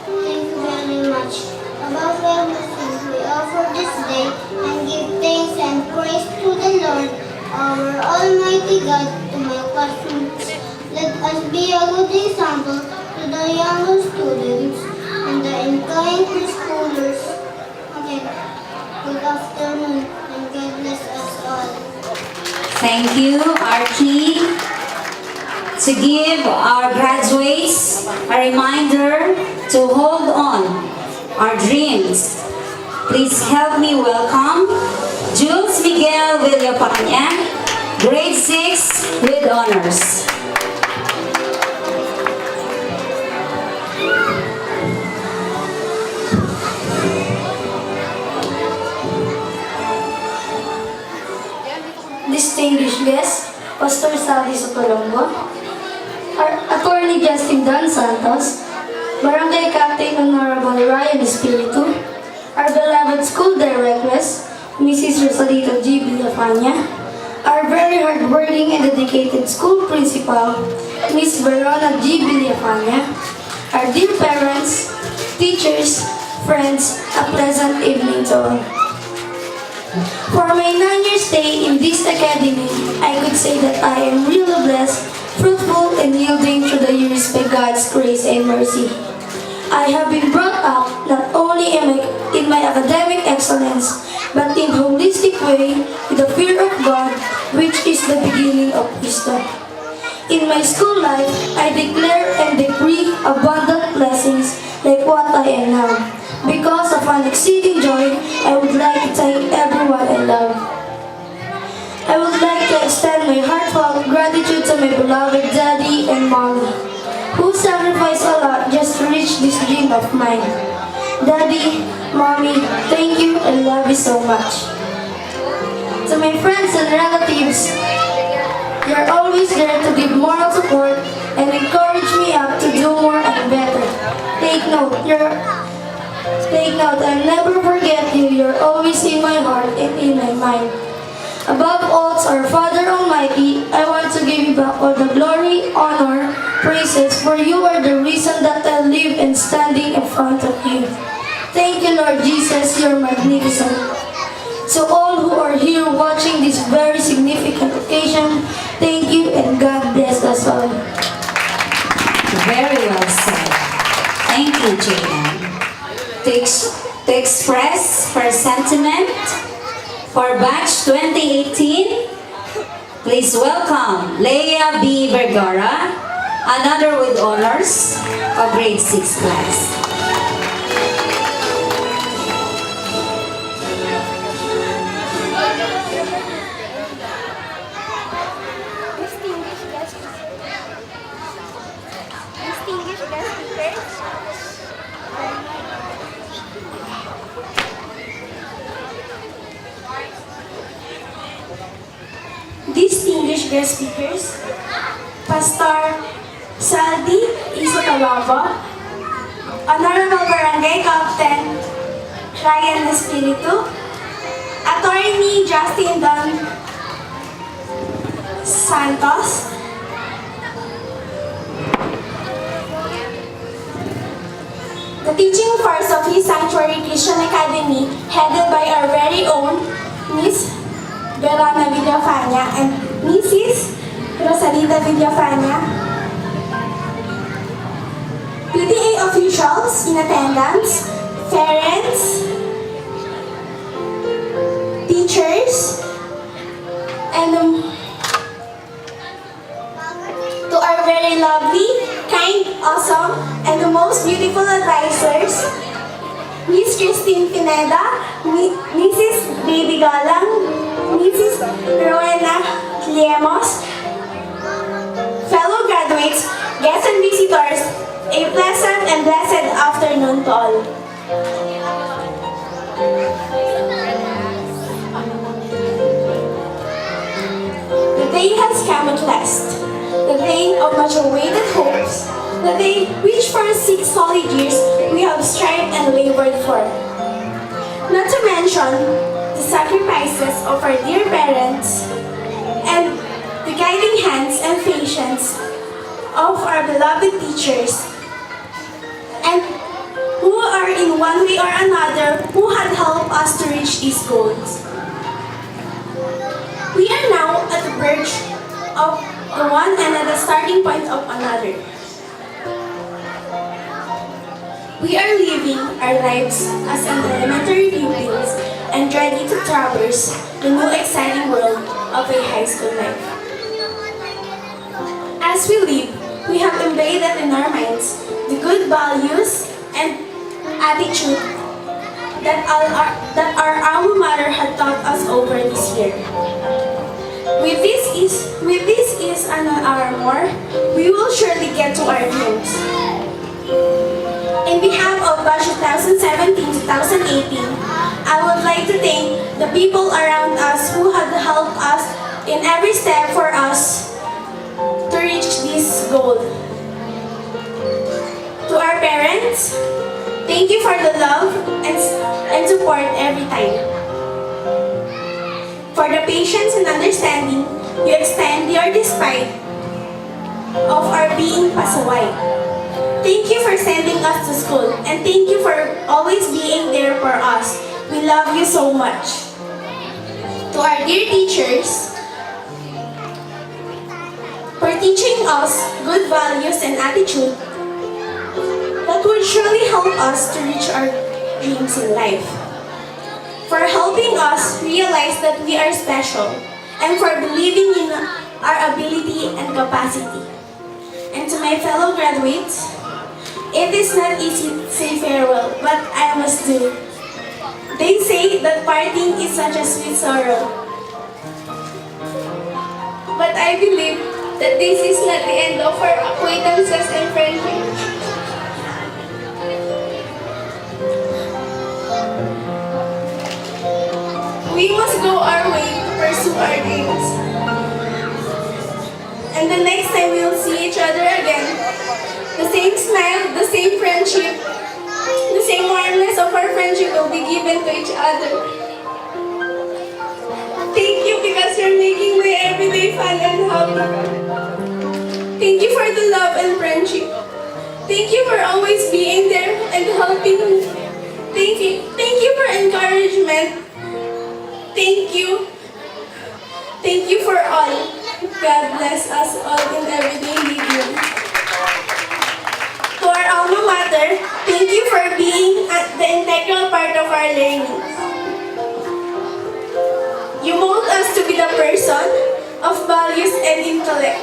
Thank you very much. Above everything, we offer this day and give thanks and praise to the Lord, our Almighty God, to my classmates. Let us be a good example to the younger students and the inclined preschoolers. Okay, good afternoon and God bless us all. Thank you, Archie. To give our graduates a reminder to hold on our dreams, please help me welcome Jules Miguel Villapanya, grade 6 with honors. Distinguished guests, Pastor Sally Sotolongo, Attorney Justin Dan Santos, Barangay Captain Honorable Ryan Espiritu, our beloved school directress, Mrs. Rosalito G. Villafania, our very hardworking and dedicated school principal, Miss Verona G. Villafania, our dear parents, teachers, friends, a pleasant evening to all. For my 9-year stay in this academy, I could say that I am really blessed, fruitful, and yielding through the years by God's grace and mercy. I have been brought up not only in my academic excellence, but in holistic way with the fear of God, which is the beginning of wisdom. In my school life, I declare and decree abundant blessings like what I am now. Because of an exceeding joy, I would like to thank everyone I love. I would like to extend my heartfelt gratitude to my beloved Daddy and Mommy, who sacrificed a lot just to reach this dream of mine. Daddy, Mommy, thank you and love you so much. To my friends and relatives, you're always there to give moral support and encourage me up to do more and better. Take note, I'll never forget you. You're always in my heart and in my mind. Above all, to our Father Almighty, I want to give you back all the glory, honor, praises, for you are the reason that I live and standing in front of you. Thank you, Lord Jesus, you're magnificent. To all who are here watching this very significant occasion, thank you and God bless us all. Very well said. Thank you, Jaden. To express her sentiment for batch 2018, please welcome Leia B. Vergara, another with honors of grade 6 class. Distinguished guest speakers, Pastor Saldi Isotolongo, Honorable Barangay Captain Ryan Espiritu, Attorney Justin Don Santos, the teaching force of His Sanctuary Christian Academy, headed by our very own Miss Verona Villafana and Mrs. Rosalita Villafana, PTA officials in attendance, parents, teachers, and to our very lovely, kind, awesome, and the most beautiful advisors, Miss Christine Pineda, Mrs. Baby Galang, Mrs. Rowena Liemos, fellow graduates, guests and visitors, a pleasant and blessed afternoon to all. The day has come at last, the day of much awaited hopes, the day which for 6 solid years we have strived and labored for. Not to mention the sacrifices of our dear parents and the guiding hands and patience of our beloved teachers, and who are in one way or another who had helped us to reach these goals. We are now at the verge of the one and at the starting point of another. We are living our lives as an elementary pupils and ready to traverse the new exciting world of a high school life. As we live, we have embedded in our minds the good values and attitude that our alma mater had taught us over this year. With this is an hour more, we will surely get to our dreams. In behalf of batch 2017-2018, I would like to thank the people around us who have helped us in every step for us to reach this goal. To our parents, thank you for the love and support every time. For the patience and understanding you extend your despite of our being pasaway. Thank you for sending us to school, and thank you for always being there for us. We love you so much. To our dear teachers, for teaching us good values and attitude that would surely help us to reach our dreams in life. For helping us realize that we are special, and for believing in our ability and capacity. And to my fellow graduates, it is not easy to say farewell, but I must do it. They say that parting is such a sweet sorrow. But I believe that this is not the end of our acquaintances and friendship. We must go our way to pursue our dreams. And the next time we'll see each other again, the same smile, the same friendship, the same warmness of our friendship will be given to each other. Thank you because you're making my everyday fun and happy. Thank you for the love and friendship. Thank you for always being there and helping me. Thank you for encouragement. Thank you. Thank you for all. God bless us all in everyday living. To our alma mater, thank you for being the integral part of our learning. You mold us to be the person of values and intellect.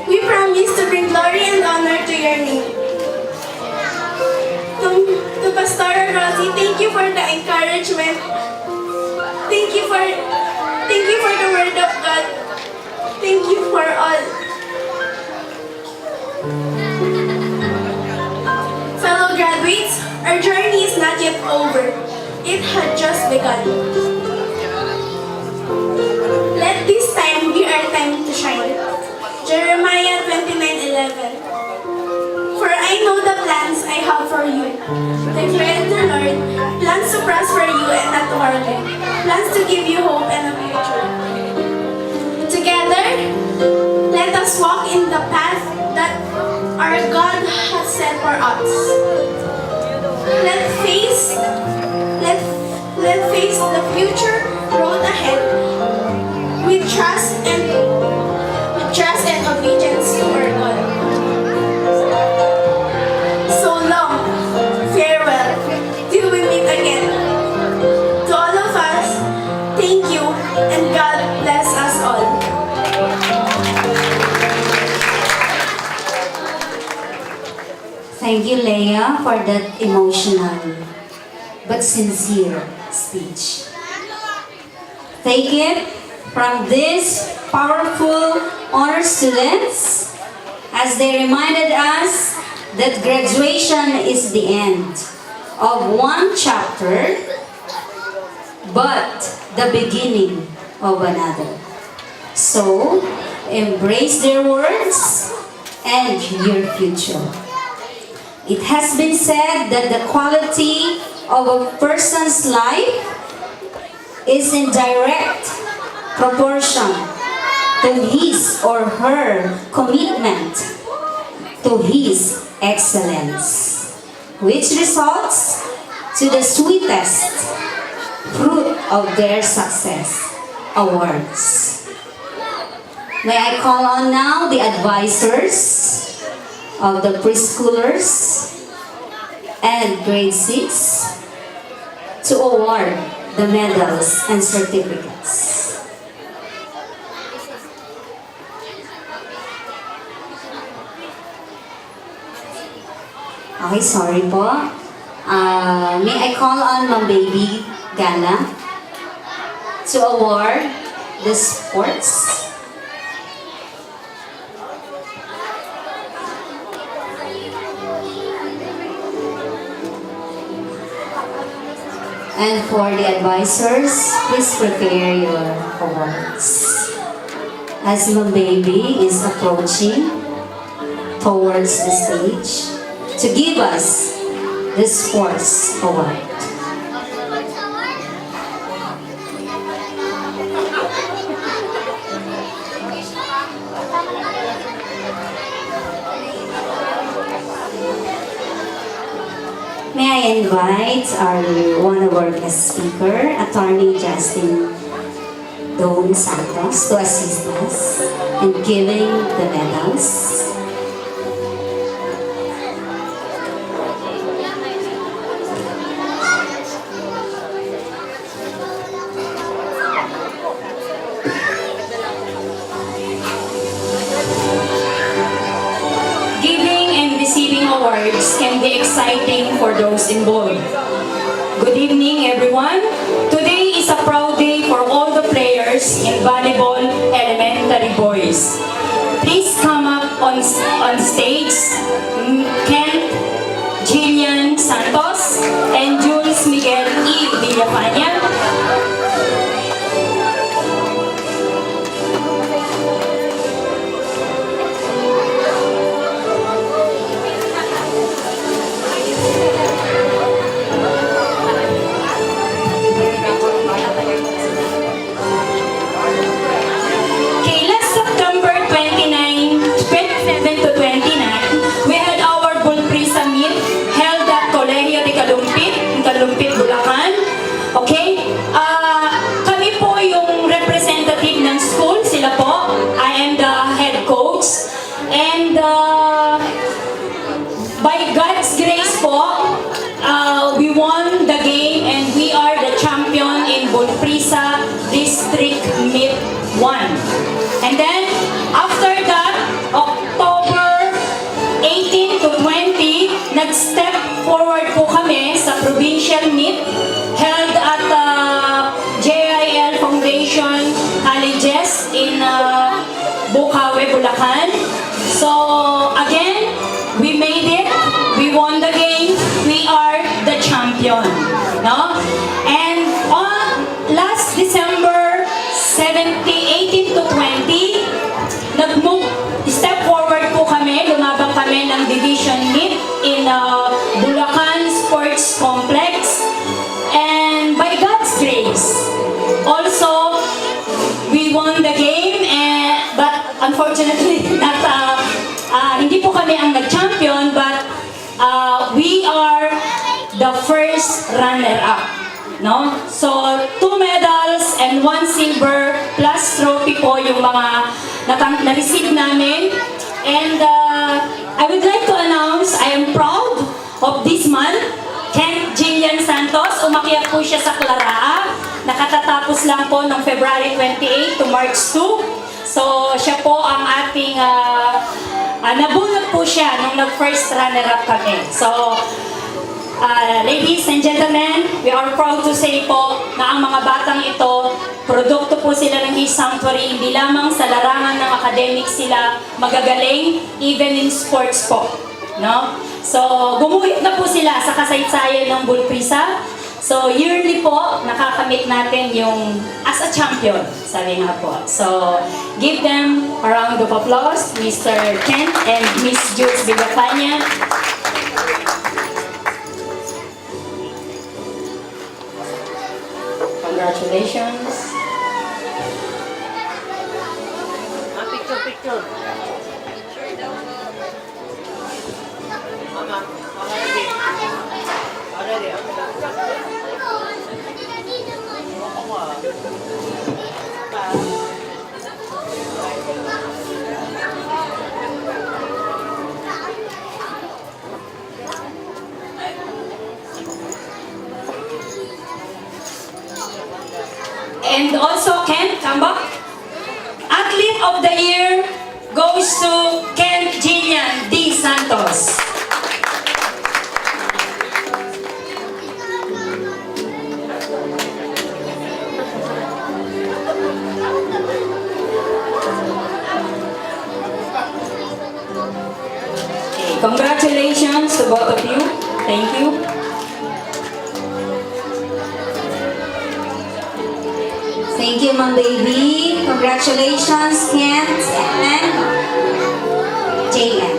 We promise to bring glory and honor to your name. To Pastor Rosie, thank you for the encouragement. Thank you for the word of God. Thank you for all. Fellow graduates, our journey is not yet over. It had just begun. Let this time be our time to shine. Jeremiah 29:11. For I know the plans I have for you, declared the Lord, plans to prosper you and not to harm you, plans to give you hope for us. Let's face the future road ahead with trust and obedience to our God. So long, farewell, till we meet again. To all of us, thank you, and God bless us all. Thank you, Leah, for that emotional but sincere speech. Take it from these powerful honor students as they reminded us that graduation is the end of one chapter, but the beginning of another. So, embrace their words and your future. It has been said that the quality of a person's life is in direct proportion to his or her commitment to his excellence, which results to the sweetest fruit of their success, awards. May I call on now the advisors of the preschoolers and grade 6 to award the medals and certificates. Okay, sorry po. May I call on Ma'am Baby Gala to award the sports. And for the advisors, please prepare your awards. As Ma'am Baby is approaching towards the stage to give us the sports award. May I invite one of our guest speaker, Attorney Justin Don Santos, to assist us in giving the medals. Awards can be exciting for those involved. Good evening, everyone. Today is a proud day for all the players in volleyball elementary boys. Please come up on stage, Kent Jillian Santos and Jules Miguel E. Villafania. We won the game and we are the champion in Bulprisa District Meet 1. And then, after that, October 18 to 20, nag-step forward po kami sa provincial meet held at JIL Foundation Colleges in Bukawe, Bulacan. So, again, we made it. We won the game. We are the champion. No? And on last December 18 to 20, nag-move, step forward po kami, lumabang kami ng division meet in Bulacan Sports first runner-up. No? So, 2 medals and 1 silver plus trophy po yung mga na-receive namin. And I would like to announce, I am proud of this month, Ken Jillian Santos. Umakyat po siya sa Claraa. Nakatatapos lang po noong February 28 to March 2. So, siya po ang ating, nabunot po siya nung nag-first runner-up kami. So, ladies and gentlemen, we are proud to say po na ang mga batang ito, produkto po sila ng His Sanctuary, hindi lamang sa larangan ng academics sila magagaling, even in sports po. No? So, gumuhit na po sila sa kasaysayan ng Bulprisa. So, yearly po, nakakamit natin yung as a champion, sabi nga po. So, give them a round of applause, Mr. Ken and Miss Jules Villafania. Congratulations. Picture. And also, Ken, come back. Athlete of the Year goes to Ken Jillian D. Santos. Okay, congratulations to both of you. Thank you. Thank you, Ma'am Baby. Congratulations, Kent and JM.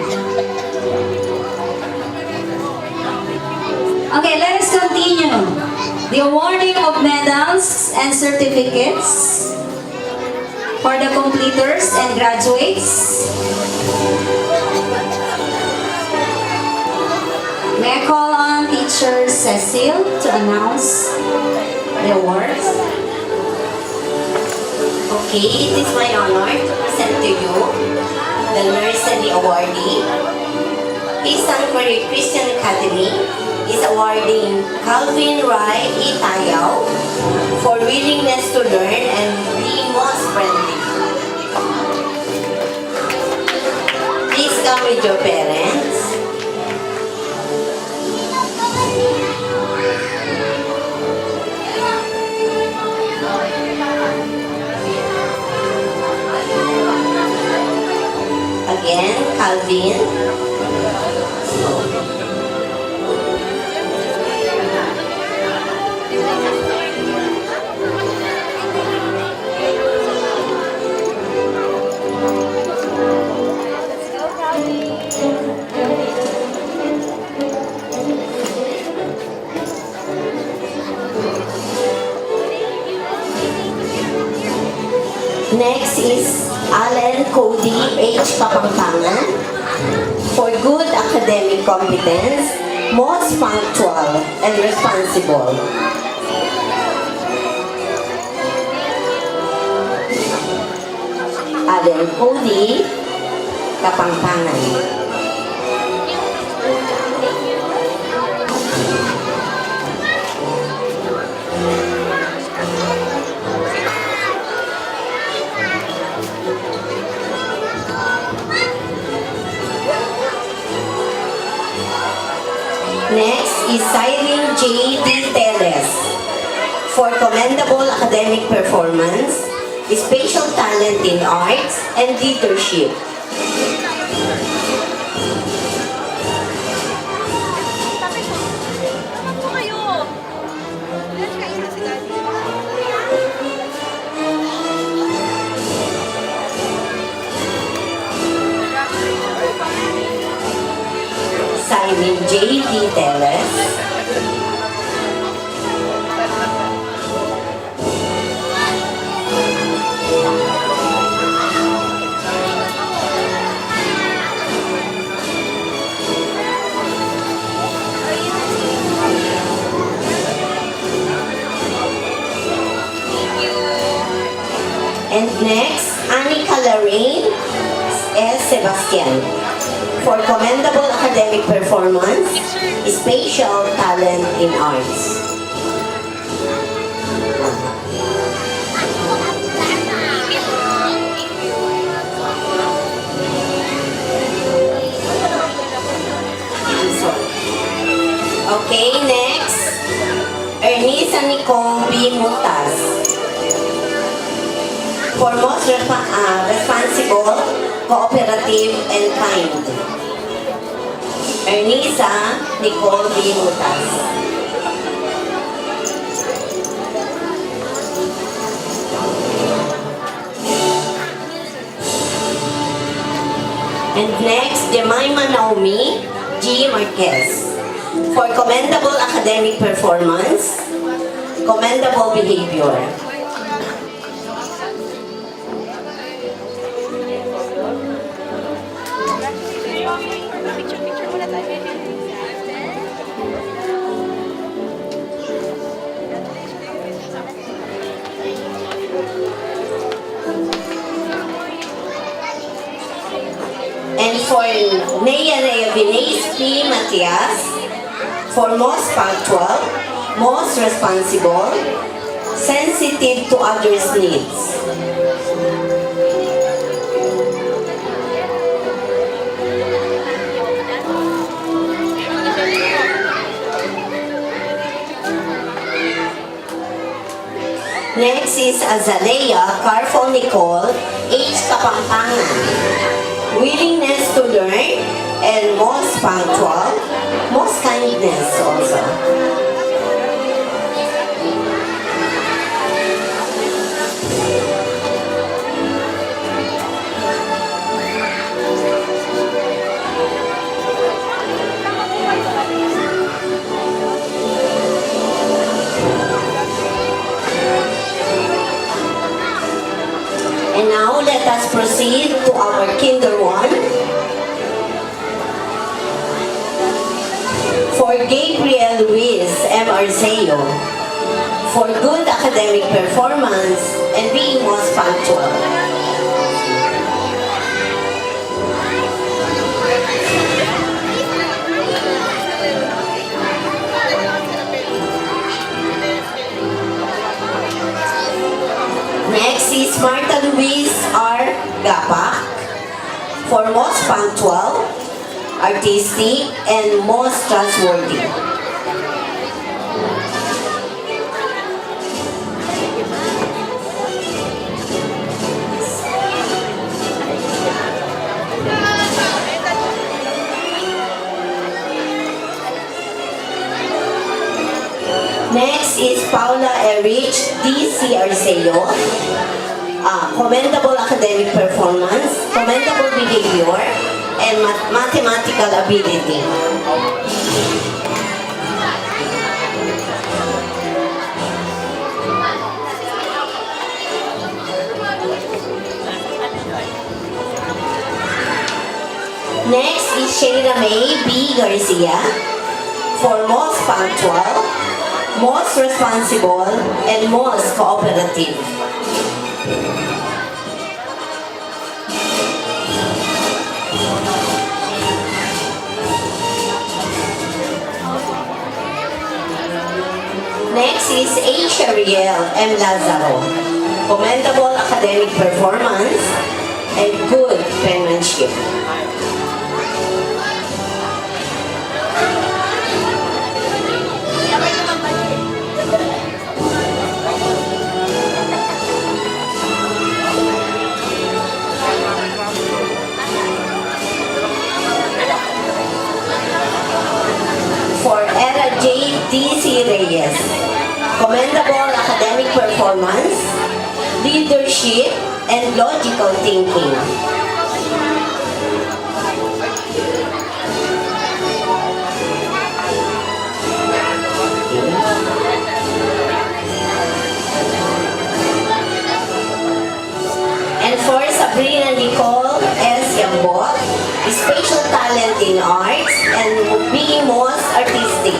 Okay, let us continue. The awarding of medals and certificates for the completers and graduates. May I call on Teacher Cecile to announce the awards? Okay, it is my honor to present to you the Nursery Awardee. His Sanctuary Christian Academy is awarding Calvin Rai Itayaw for willingness to learn and being most friendly. Please come with your parents. Again, Calvin. Next is Allen Cody H. Kapangpangan for good academic competence, most punctual and responsible. Allen Cody Kapangpangan. Next is Cyril J. D. Teles for commendable academic performance, special talent in arts, and leadership. Simon J. D. Teles. And next, Anika Lorraine S. Sebastian for commendable academic performance, spatial talent in arts. Okay, next, Ernisa Nicole B. Mutas for most responsible, cooperative, and kind. Ernisa Nicole B. Mutas. And next, Jemima Naomi G. Marquez for commendable academic performance, commendable behavior. And for Nea Vinace P. Matias, for most punctual, most responsible, sensitive to others' needs. Next is Azalea Carfo Nicole H. Kapampangan. Willingness to learn and most punctual, most kindness also. And now let us proceed to our Kinder 1. For Gabriel Luis M. Arceo, for good academic performance and being most punctual. Next is Martha Luis R. Gapak for most punctual, artistic, and most trustworthy. Next is Paula Erich D.C. Arceo, commendable academic performance, commendable behavior, and mathematical ability. Next is Sheila May B. Garcia for most punctual, most responsible, and most cooperative. Next is Aisha Riel M. Lazaro, commendable academic performance and good penmanship. For Era J. D.C. Reyes, commendable academic performance, leadership, and logical thinking. And for Sabrina Nicole S. Yambot, special talent in arts and being most artistic.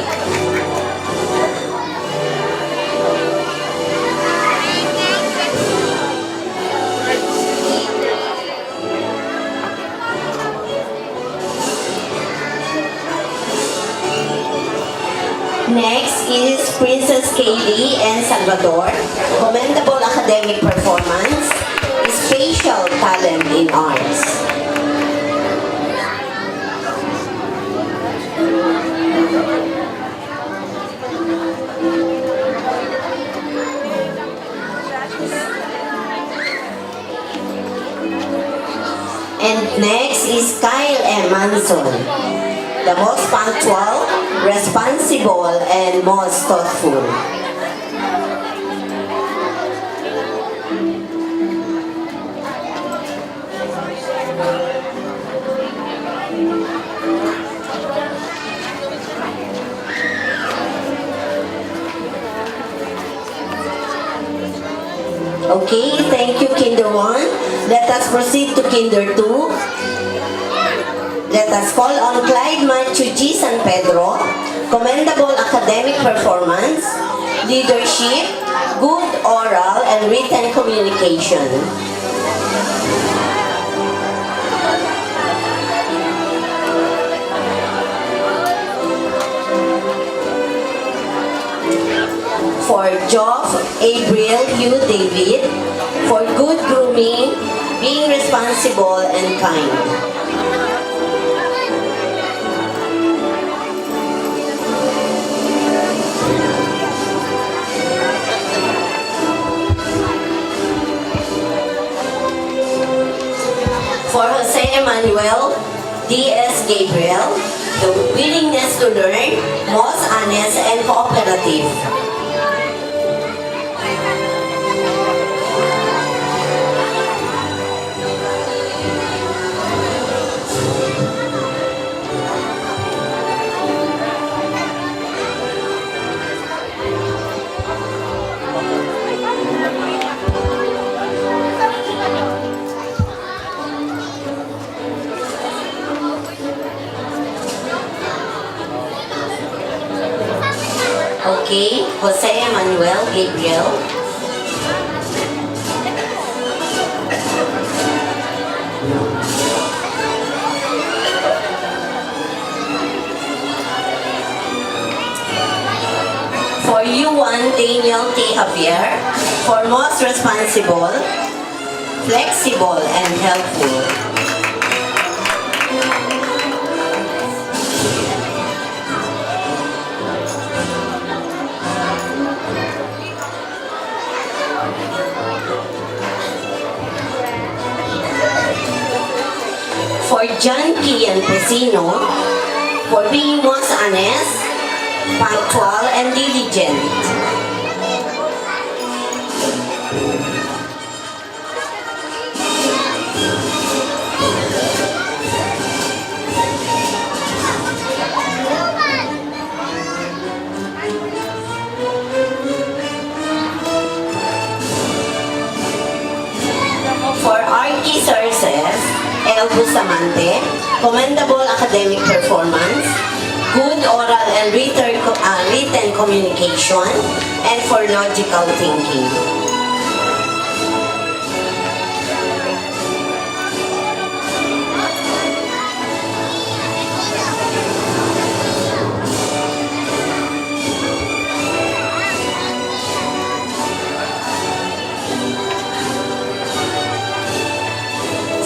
Next is Princess Kaylee and Salvador. Commendable academic performance, spatial talent in arts. And next is Kyle M. Manson, the most punctual, responsible, and most thoughtful. Okay, thank you, Kinder 1. Let us proceed to Kinder 2. Let us call on Clyde Matthew G. San Pedro. Commendable academic performance, leadership, good oral and written communication. For Geoff Abriel Hugh David, for good grooming, being responsible and kind. For Jose Emmanuel D.S. Gabriel, the willingness to learn, most honest and cooperative. Okay, Jose Emmanuel Gabriel. For U1 Daniel T. Javier, for most responsible, flexible, and helpful. For John Kian Pesino, for being most honest, punctual, and diligent. For RT Services, El Bustamante, commendable academic performance, good oral and written communication, and for logical thinking.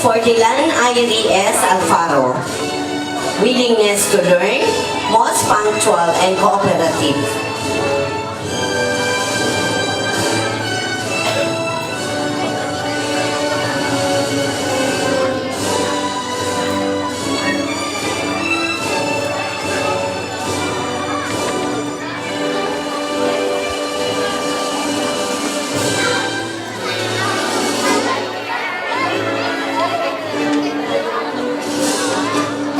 For Dylan Irie S. Alfaro, willingness to learn, most punctual and cooperative.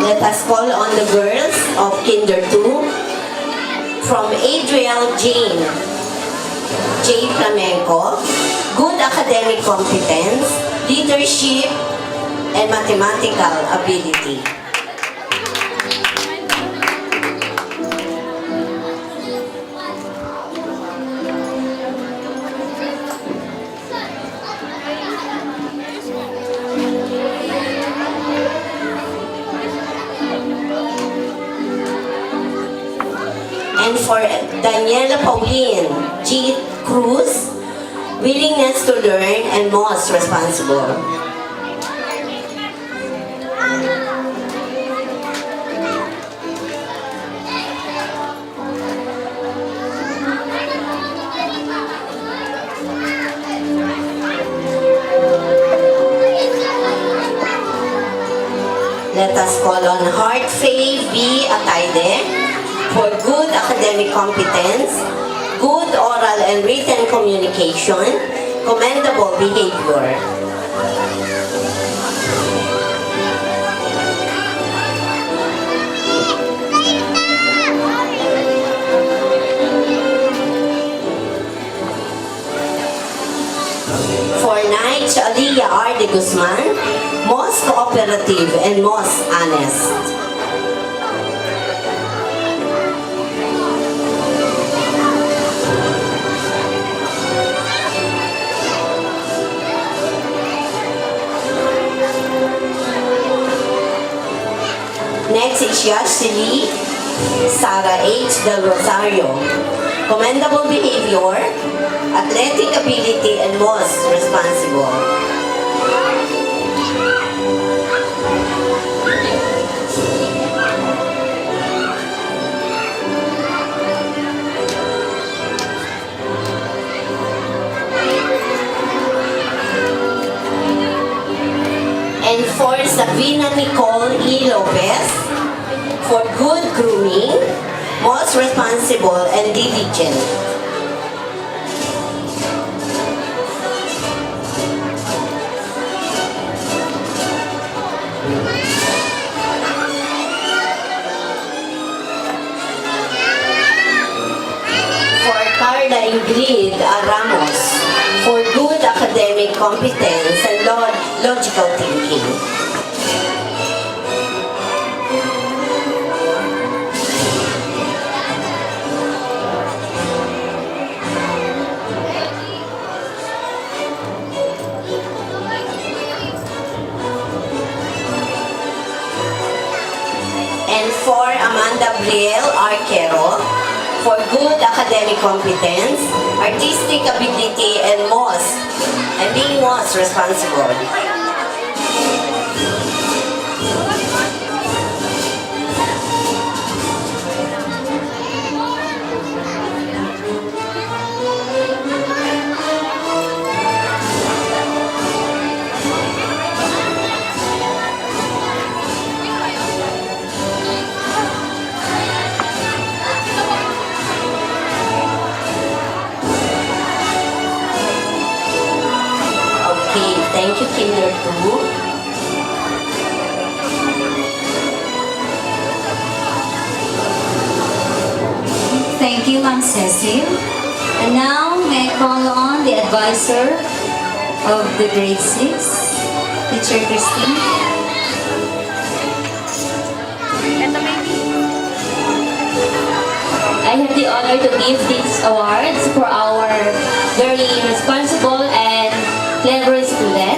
Let us call on the girls of Kinder 2 from Adriel Jane J. Flamenco, good academic competence, leadership, and mathematical ability. And for Daniela Pauline G. Cruz, willingness to learn and most responsible. Let us call on Heart Faye B. Ataide for good academic competence, good oral and written communication, commendable behavior. For Naich Aliyah R. de Guzman, most cooperative and most honest. Next is Yashili Sara H. Del Rosario. Commendable behavior, athletic ability, and most responsible. And for Sabina Nicole E. Lopez, for good grooming, most responsible and diligent. For Carla Ingrid Ramos, for good academic competence and logical thinking. And for Amanda Briel Arquero, for good academic competence, artistic ability, and being most responsible. Okay, thank you, Kinder 2. Thank you, Ma'am Cecil. And now, may I call on the advisor of the grade 6, Teacher Christine. I have the honor to give these awards for our very responsible and clever student,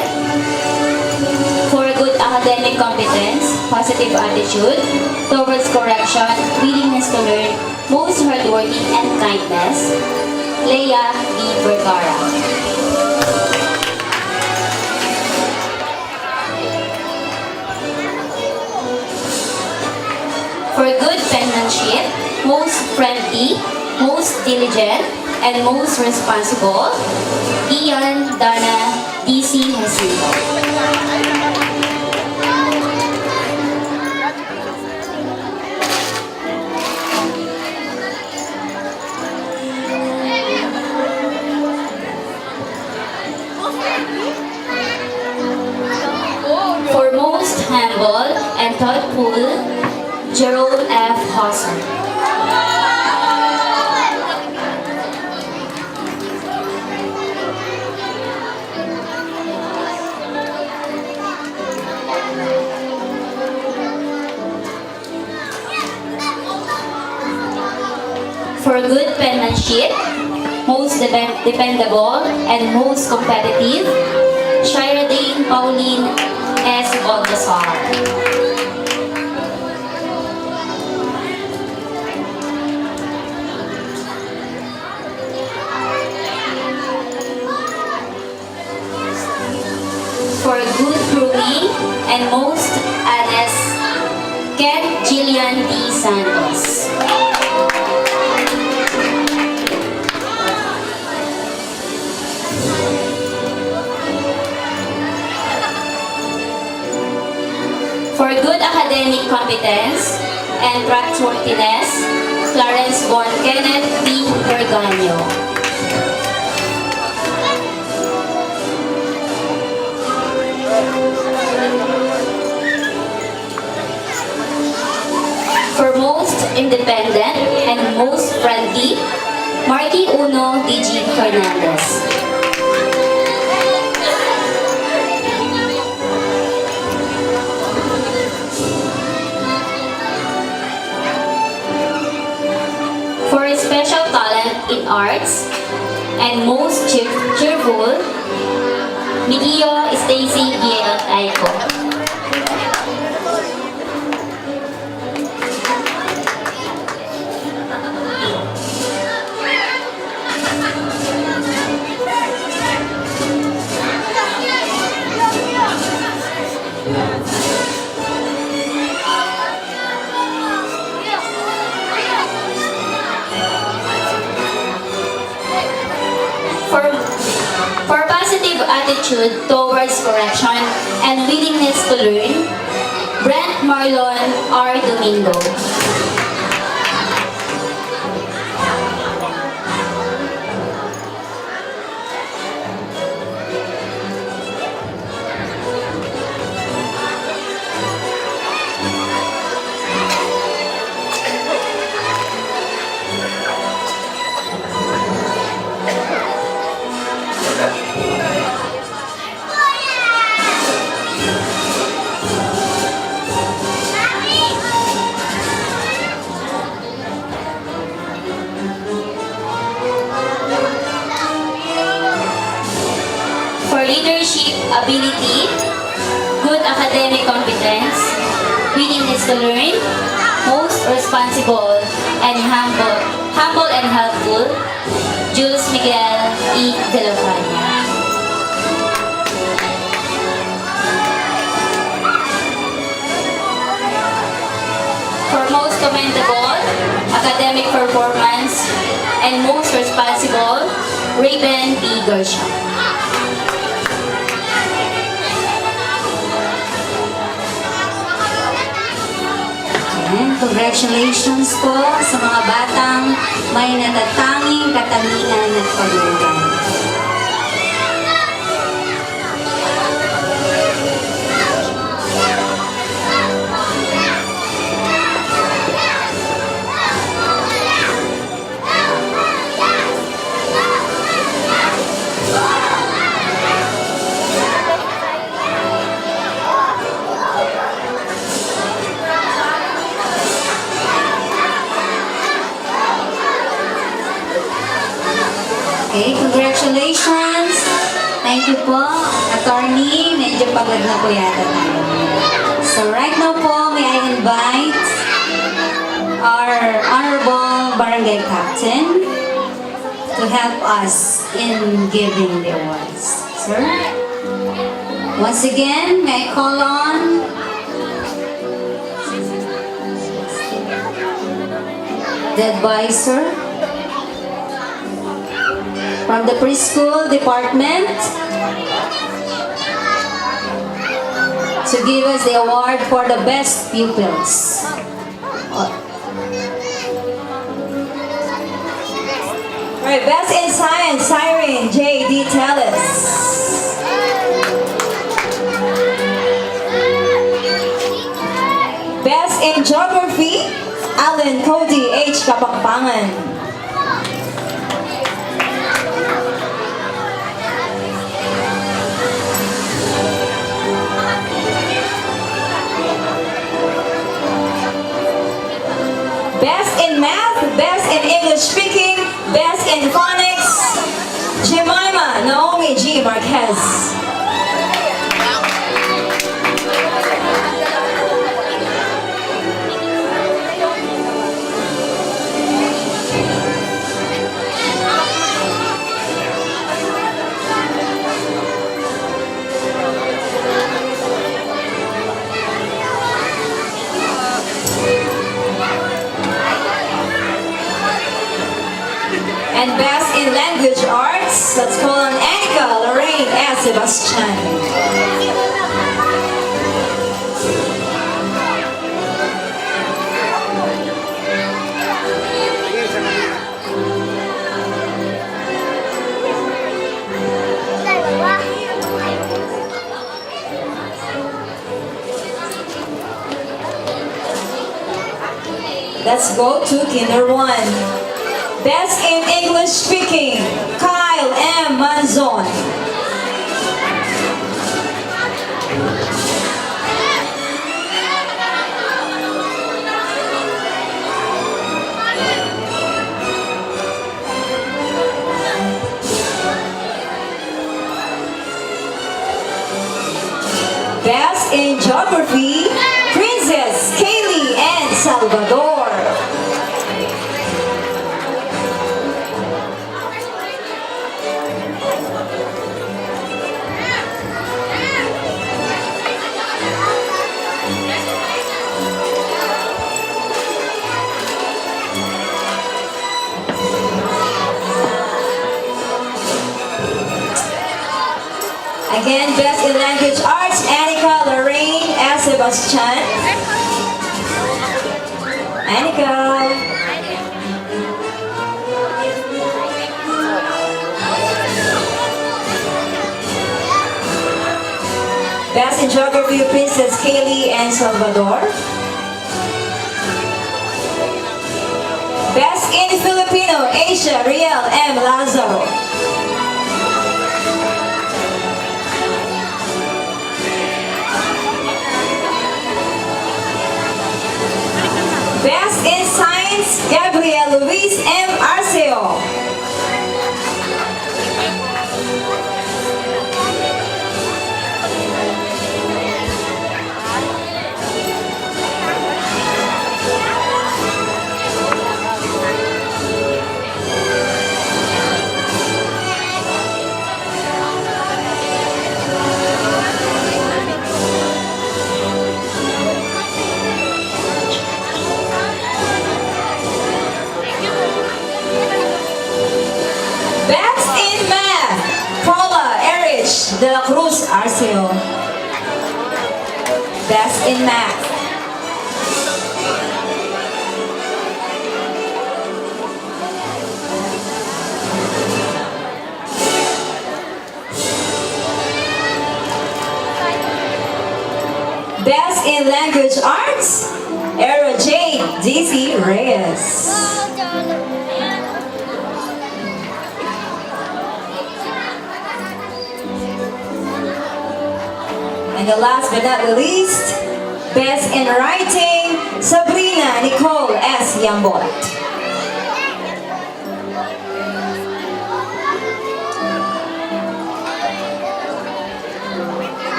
for good academic competence, positive attitude towards correction, willingness to learn, most hardworking and kindness, Leia B. Vergara. For good penmanship, most friendly, most diligent, and most responsible, Ian Dana D.C. Jacinto. For most humble and thoughtful, Jerome F. Hauser. For good penmanship, most dependable, and most competitive, Shiradine Pauline S. Baldassar. and most honest, Ken Jillian D. Santos. For good academic competence and trustworthiness, Clarence Von Kenneth B. Berganio. For most independent and most friendly, Marky Uno D.G. Fernandez. For his special talent in arts and most cheerful, Miguel Stacy Guillermo Aiko. For positive attitude towards correction and willingness to learn, Brent Marlon R. Domingo. For leadership ability, good academic competence, willingness to learn, most responsible and humble and helpful, Jules Miguel E. De La Fania. For most commendable academic performance and most responsible, Raven B. Gershon. And congratulations po sa mga batang may natatanging katangian at paglugan. Okay, congratulations. Thank you po, attorney. Medyo pagod na po yata tayo. So right now po, may I invite our Honorable Barangay Captain to help us in giving the awards. Sir, once again, may I call on the advisor from the preschool department to give us the award for the best pupils. Right, best in science, Siren J.D. Tellis. Best in geography, Alan Cody H. Kapakpangan. Best in math, best in English speaking, best in phonics, Jemima Naomi G. Marquez. And Best in Language Arts, let's call on Annika, Lorraine, and Sebastian. Let's go to Kinder 1. Best in English Speaking, Kyle M. Manzon. Best in Geography, Princess Kaylee and Salvador. Again, Best in Language Arts, Annika, Lorraine, and Sebastian. Annika. Best in Geography, Princess Kaylee and Salvador. Best in Filipino, Asia, Riel, M. Lazaro. Best in Science, Gabriel Luis M. Arceo. De la Cruz Arceo. Best in Math. Best in Language Arts, Era J. DC Reyes. And the last but not the least, Best in Writing, Sabrina Nicole S. Yambot.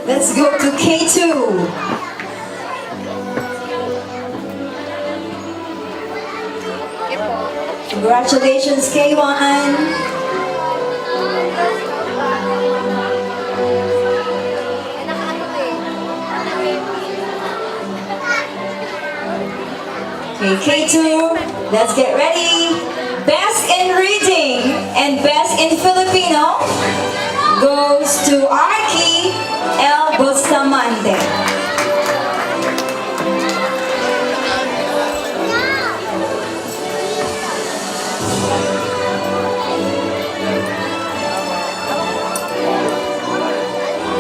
Let's go to K2. Congratulations, K1. Okay, K2, let's get ready. Best in Reading and Best in Filipino goes to Arki El Bustamante.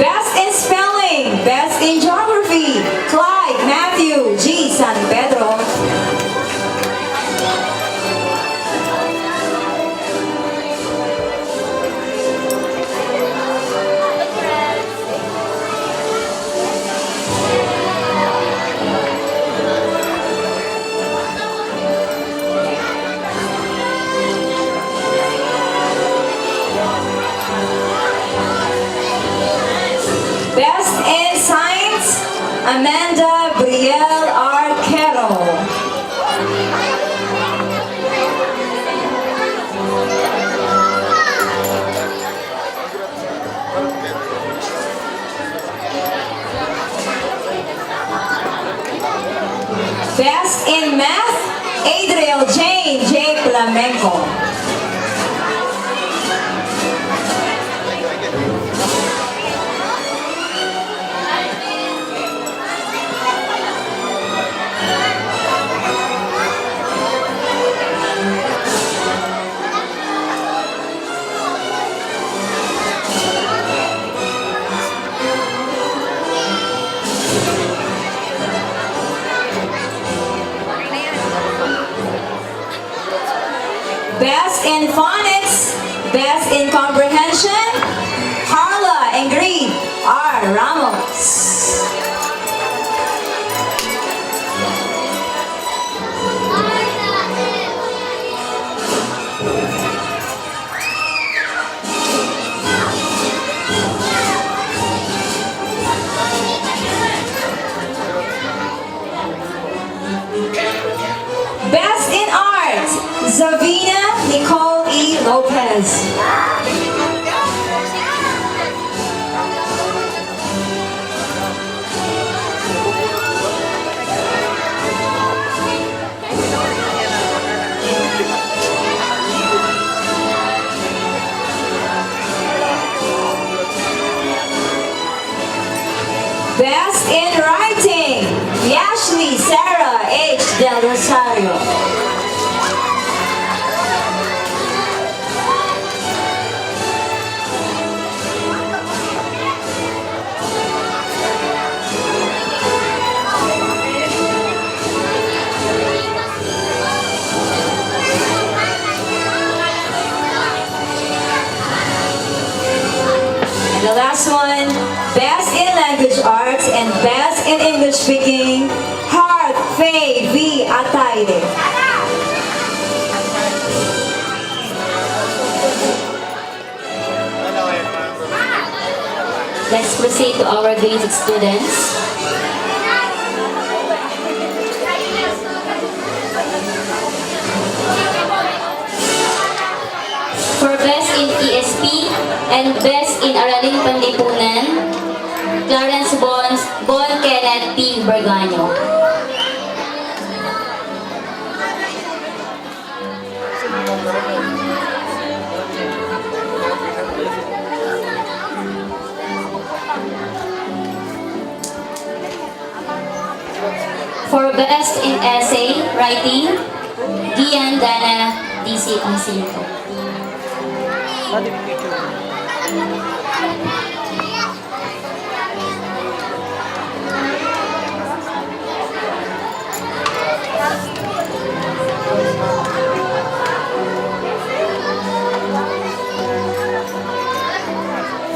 Best in Spelling, Best in Geography, Clyde Matthew G. San Pedro. Best in Science, Amanda Brielle Arquero. Best in Math, Adriel Jane J. Flamenco. Best in phonics, best in comprehension, Carla and Green R. Ramos. Best in art, Zavina Nicole E. Lopez. Best in writing, Yashli Sarah H. Del Rosario. The last one, best in language arts and best in English speaking, Heart Faye V. Ataide. Let's proceed to our grade 6 students. For best in ESP and best in Araling Panlipunan, Clarence Bon Kenneth P. Berganyo. For best in essay writing, Gian Dana DC Consilito.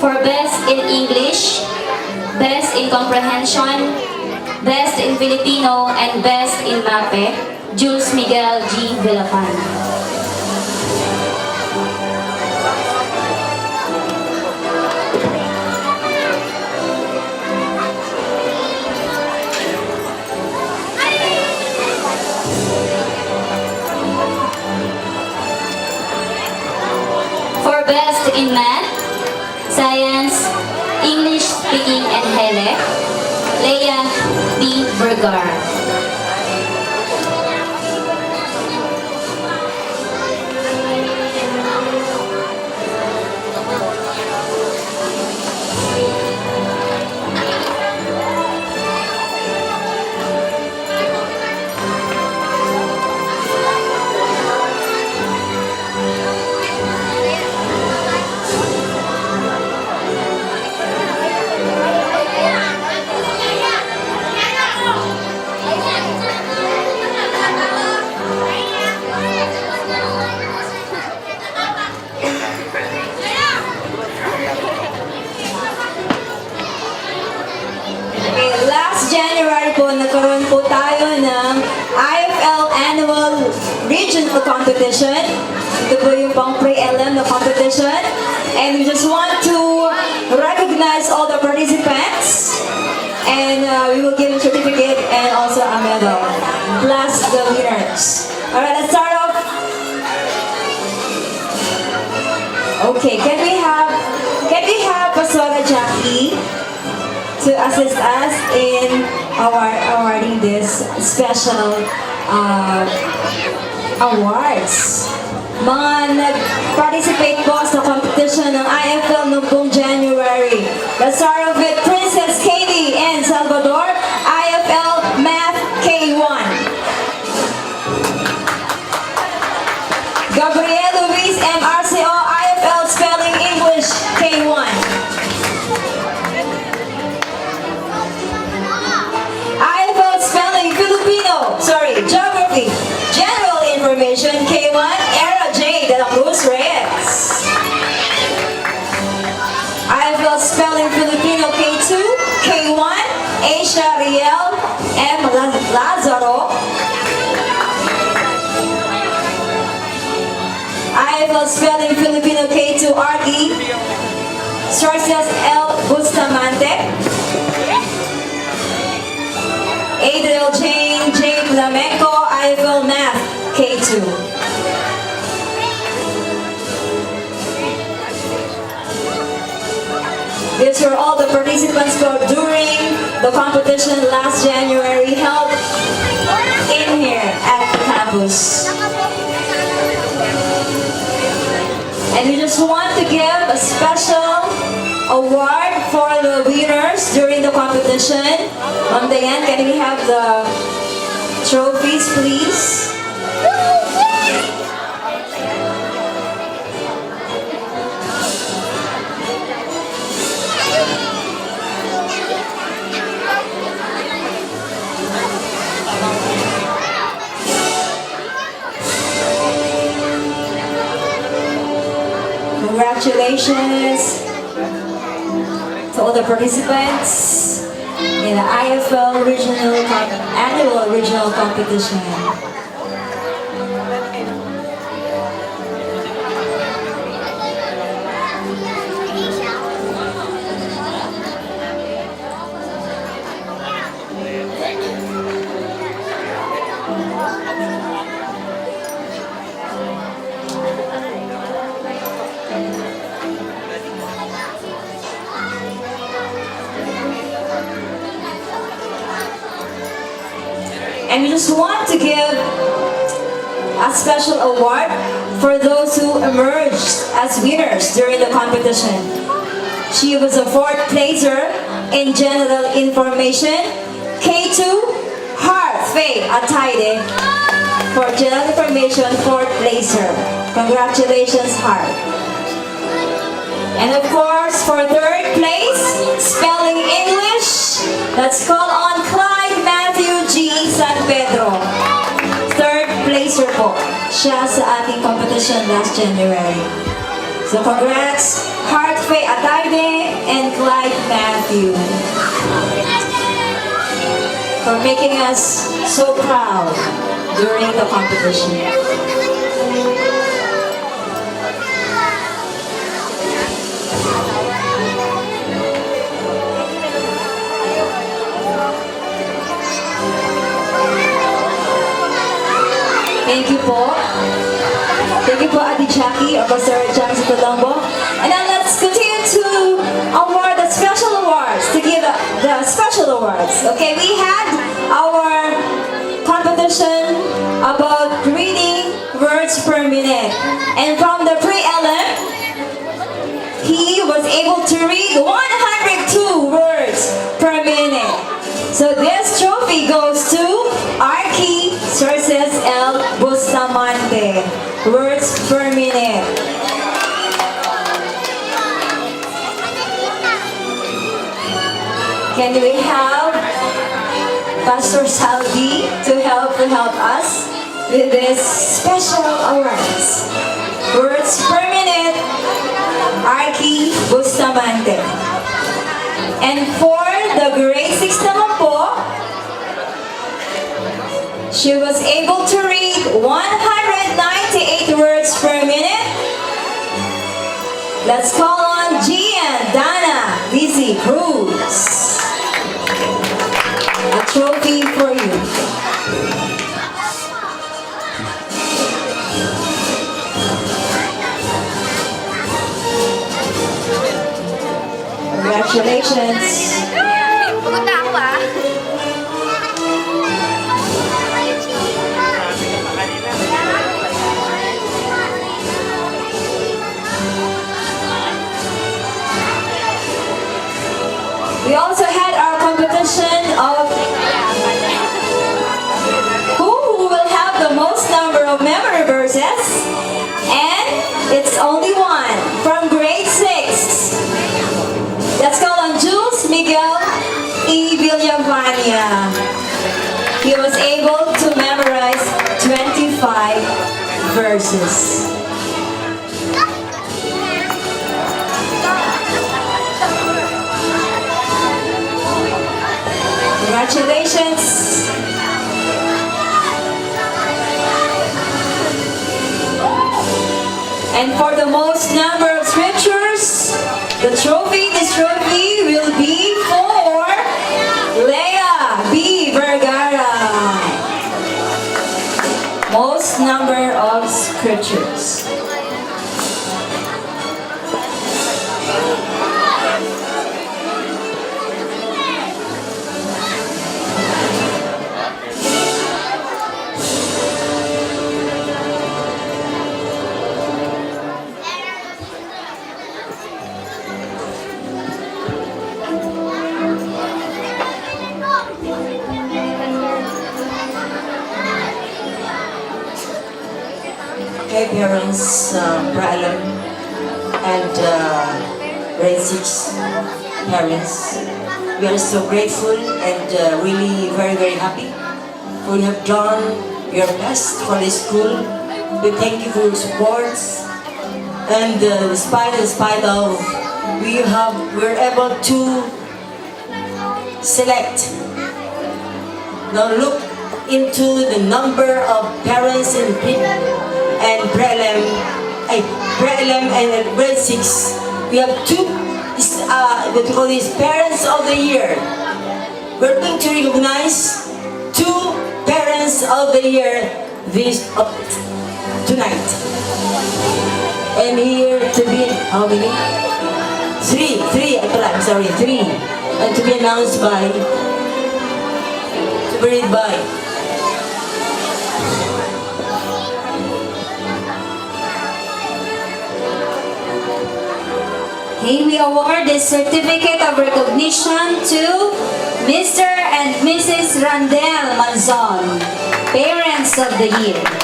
For best in English, best in comprehension, best in Filipino, and best in MAPE, Jules Miguel G. Villapan. For best in math, science, English speaking, and Hele, Leia B. Bergar. January po, nagkaroon po tayo ng IFL Annual Regional Competition. Ito po yung pang pre-LM na competition. And we just want to recognize all the participants. And we will give a certificate and also a medal. Plus the winners. Alright, let's start off. Okay, can we have Pastora Jackie to assist us in awarding this special awards. mga nag-participate po sa competition ng IFL noong pong January. Let's start off with Princess Katie and Salvador, IFL Math K1. Gabriel Luis MRCO, IFL Spelling English K1. IFL Spelling Geography, General Information K1, Era J. De La Cruz Reyes. IFL Spelling Filipino K2, K1, Asia Riel M. Lazaro. IFL Spelling Filipino K2 RD, Sources L. Bustamante. Adriel Jane J. Flamenco, IFL Math K2. These were all the participants who during the competition last January held in here at the campus. And we just want to give a special award for the winners during the competition. On the end, can we have the trophies, please? Congratulations to all the participants in the IFL Annual Regional Competition. And we just want to give a special award for those who emerged as winners during the competition. She was a 4th placer in General Information, K2, Heart Faye Ataide, for General Information 4th placer. Congratulations, Heart. And of course, for 3rd place, Spelling English, let's call on Clyde Matthew G. San Pedro. 3rd placer po siya sa ating competition last January. So congrats, Heart Faye Ataide and Clyde Matthew, for making us so proud during the competition. Thank you po. Thank you po, Adi Jackie, or Pastor Jackie Colombo. And now let's continue to award the special awards, to give the special awards. Okay, we had our competition about reading words per minute. And from the pre-LM, he was able to read 102 words per minute. So this trophy goes to Arki Sources L. Bustamante. Words per minute. Can we have Pastor Salvi to help us with this special awards? Words per minute, Arki Bustamante. And for the grade 6 naman po, she was able to read 198 words per minute. Let's call on Gian Dana Lizzie Cruz. A trophy for you. Congratulations. Pagod na ako ah. more verses. And it's only one from grade 6. Let's call on Jules Miguel E. Villafania. He was able to memorize 25 verses. Congratulations. And for the most number of scriptures, this trophy will be for Leah B. Vergara. Most number of scriptures. Hey parents, Brian and grade 6 parents, we are so grateful and really very, very happy for you have done your best for the school. We thank you for your support, and despite of we're able to select. Now look into the number of parents and prelim and grade 6. We have two what we call these parents of the year. We're going to recognize two parents of the year tonight. And here to be how many? Three. I'm sorry, three. And to be announced by, to be read by. Okay, we award this certificate of recognition to Mr. and Mrs. Randel Manzon, Parents of the Year.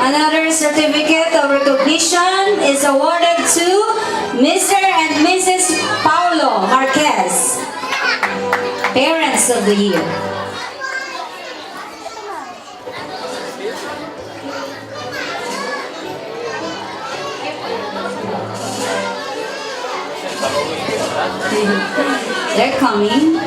Another certificate of recognition is awarded to Mr. and Mrs. Paulo Marquez, Parents of the Year. They're coming.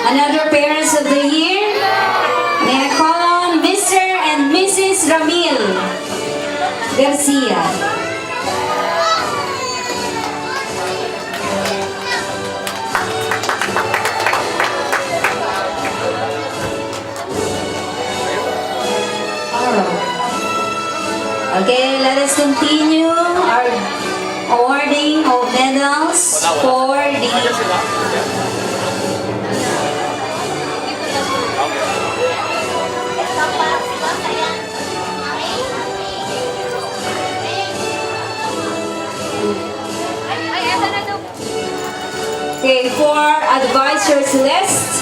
Another Parents of the Year, may I call on Mr. and Mrs. Ramil Garcia. Okay, let us continue our awarding of medals for the Okay, for advisors list,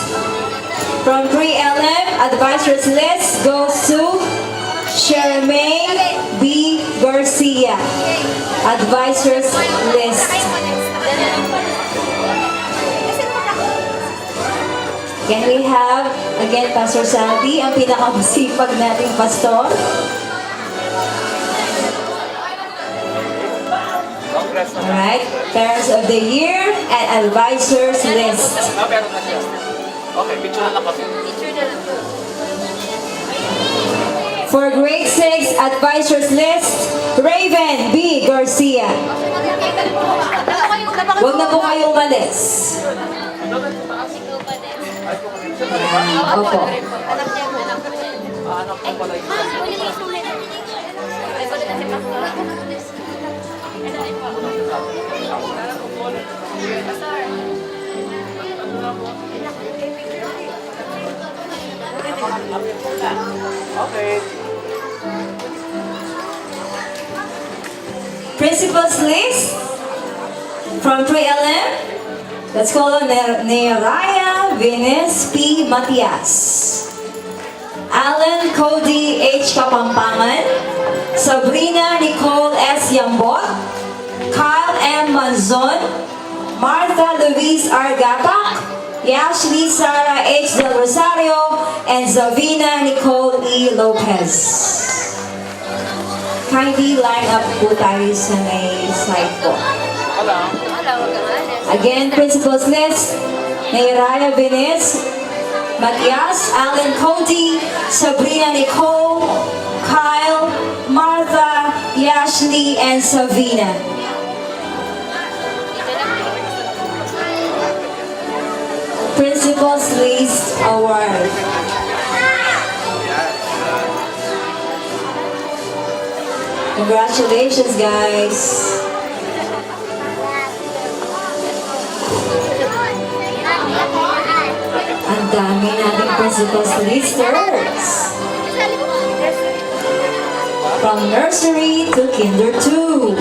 from pre-LM, advisors list goes to Shermaine B. Garcia. Advisors list. Can we have, again, Pastor Sandy, ang pinakamasipag nating pastor? Alright, Parents of the Year and Advisors list. Okay, picture na lang kasi. For grade 6 Advisors list, Raven B. Garcia. Huwag na po kayong malis. Opo. Okay. Principals list from 3LM. Let's call on Neraya Venus P. Matias, Alan Cody H. Kapampangan, Sabrina Nicole S. Yambot, Kyle M. Manzon, Martha Luis R. Gapak, Yashli Sara H. Del Rosario, and Zavina Nicole E. Lopez. Kindly line up po tayo sa may slide po. Again, principals list, Nairaya Venez, Matias, Alan Cody, Sabrina Nicole, Kyle, Martha, Yashli, and Savina. Principals List Award. Congratulations, guys. Ang dami nating principals listers. From nursery to kinder 2.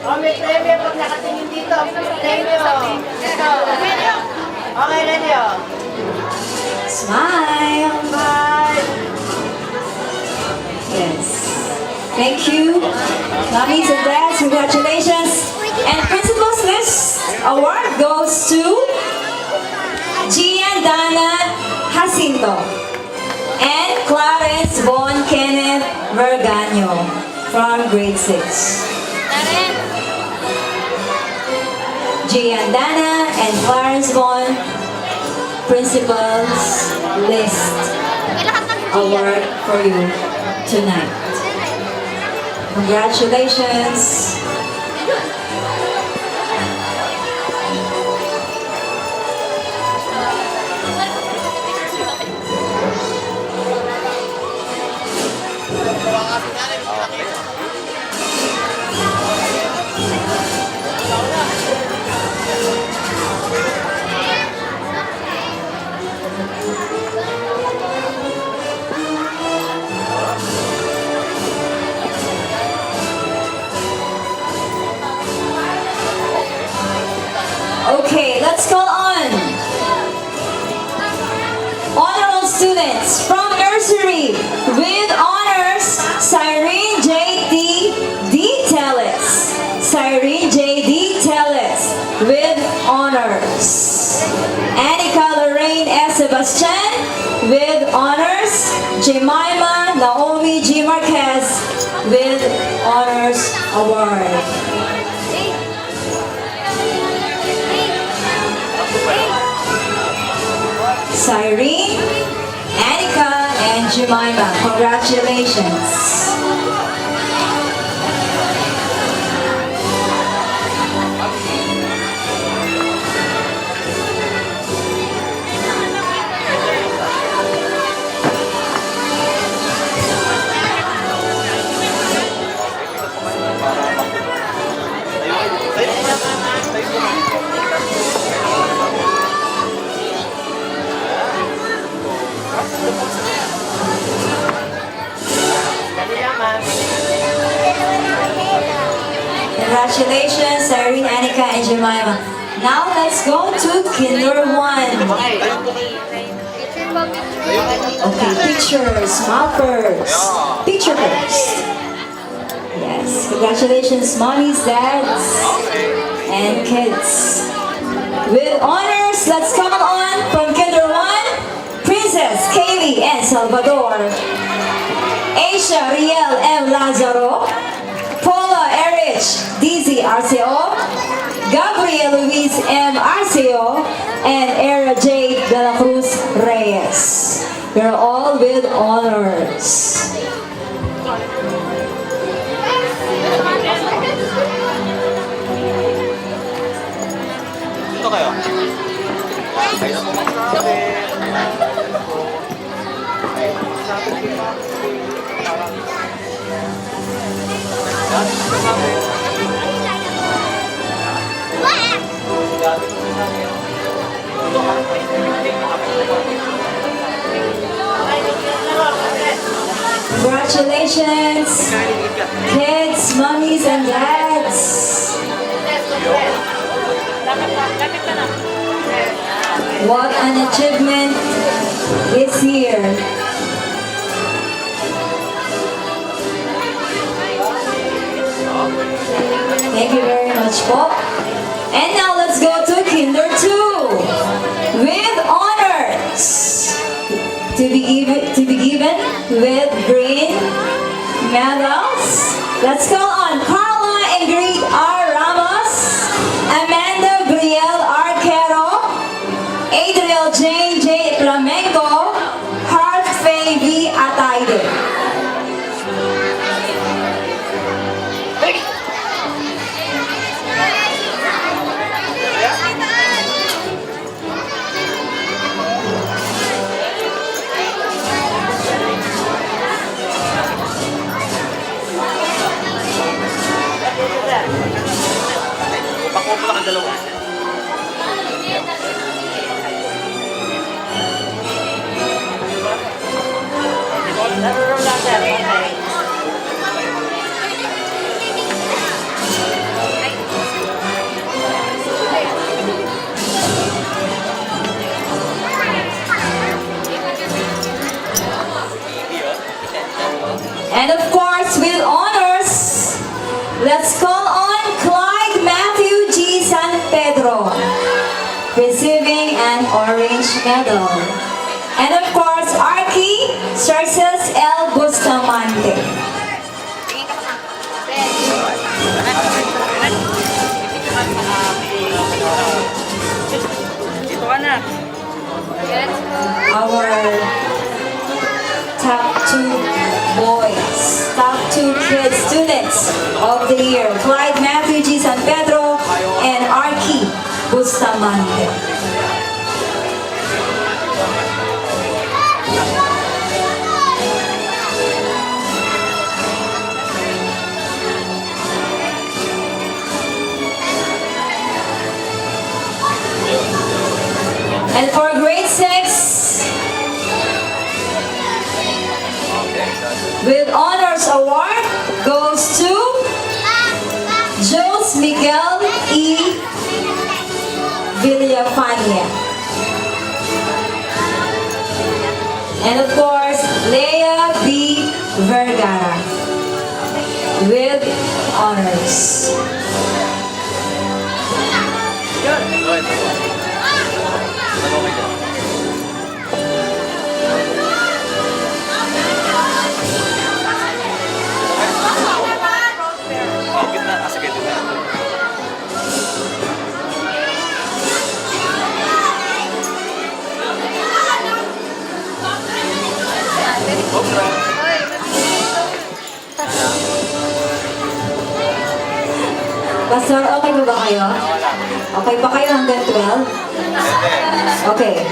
Oh, may premyo pag nakatingin dito. Premyo. Okay, ready oh. Smile. Bye. Yes. Thank you. Mommies and dads, congratulations. And Principal's List Award goes to Gian Dana Jacinto and Clarence Von Kenneth Vergano from grade 6. Gian Dana and Clarence Von, Principal's List Award for you tonight. Congratulations. Okay, let's call on honor roll students from nursery with honors, Cyrene J.D. Teles. Cyrene J.D. Teles with honors. Annika Lorraine S. Sebastian with honors. Jemima Naomi G. Marquez with honors award. Cyrene, Annika, and Jemima. Congratulations. Congratulations, Irene, Annika, and Jemima. Now let's go to Kinder 1. Okay, pictures, smile first. Picture first. Yes, congratulations, mommies, dads, and kids. With honors, let's come on from Kinder 1, Princess Kaylee and Salvador, Asia Riel M. Lazaro, Paula Erich Dizzy Arceo, Gabriel Luis M. Arceo, and Era J. De La Cruz Reyes. You're all with honors. Dito kayo. Congratulations, kids, mommies, and dads. What an achievement this year. Thank you very much, po. And now let's go to Kinder 2 with honors to be given with green medals. Let's call on Carla Ingrid R. Ramos, Amanda Brielle Arquero, Adriel Jane J. Flamenco, Heart Faye V. Ataide. Pakuha lang ang dalawa. And of course, with honors, let's call on Clyde Matthew G. San Pedro, receiving an orange medal. And of course, Archie Sarces L. Bustamante. Dito ka na. Our top 2 boys, top 2 kids, students of the year, Clyde Matthew G. San Pedro and Archie Bustamante. And for grade 6, with honors award goes to Jose Miguel E. Villafania. And of course, Leia B. Vergara with honors. Pastor, okay ba kayo? Okay pa kayo hanggang 12? Okay.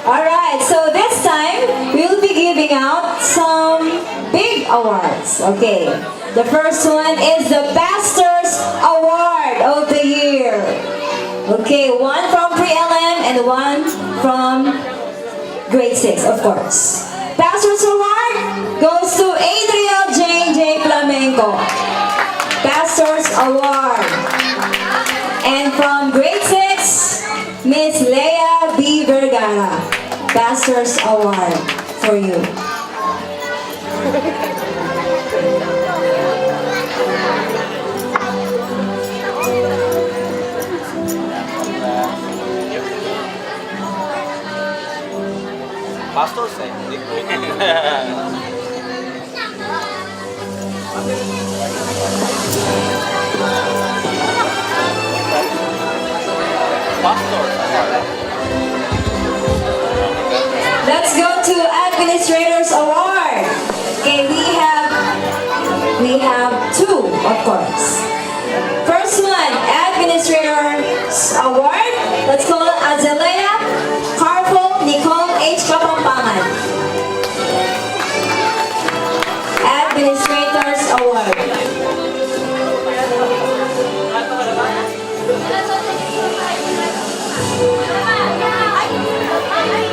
Alright, so this time, we'll be giving out some big awards. Okay. The first one is the Pastor's Award of the Year. Okay, one from pre-LM and one from grade 6, of course. Pastor's Award goes to Adriel J. Flamenco. Pastor's Award. And from grade 6, Miss Leia B. Vergara, Pastor's Award for you. Pastors eh. Hindi ko. Let's go to Administrators Award. Okay, we have two, of course. First one, Administrators Award. Let's call it Azalea Carfo Nicole H. Kapampangan. Administrators Award.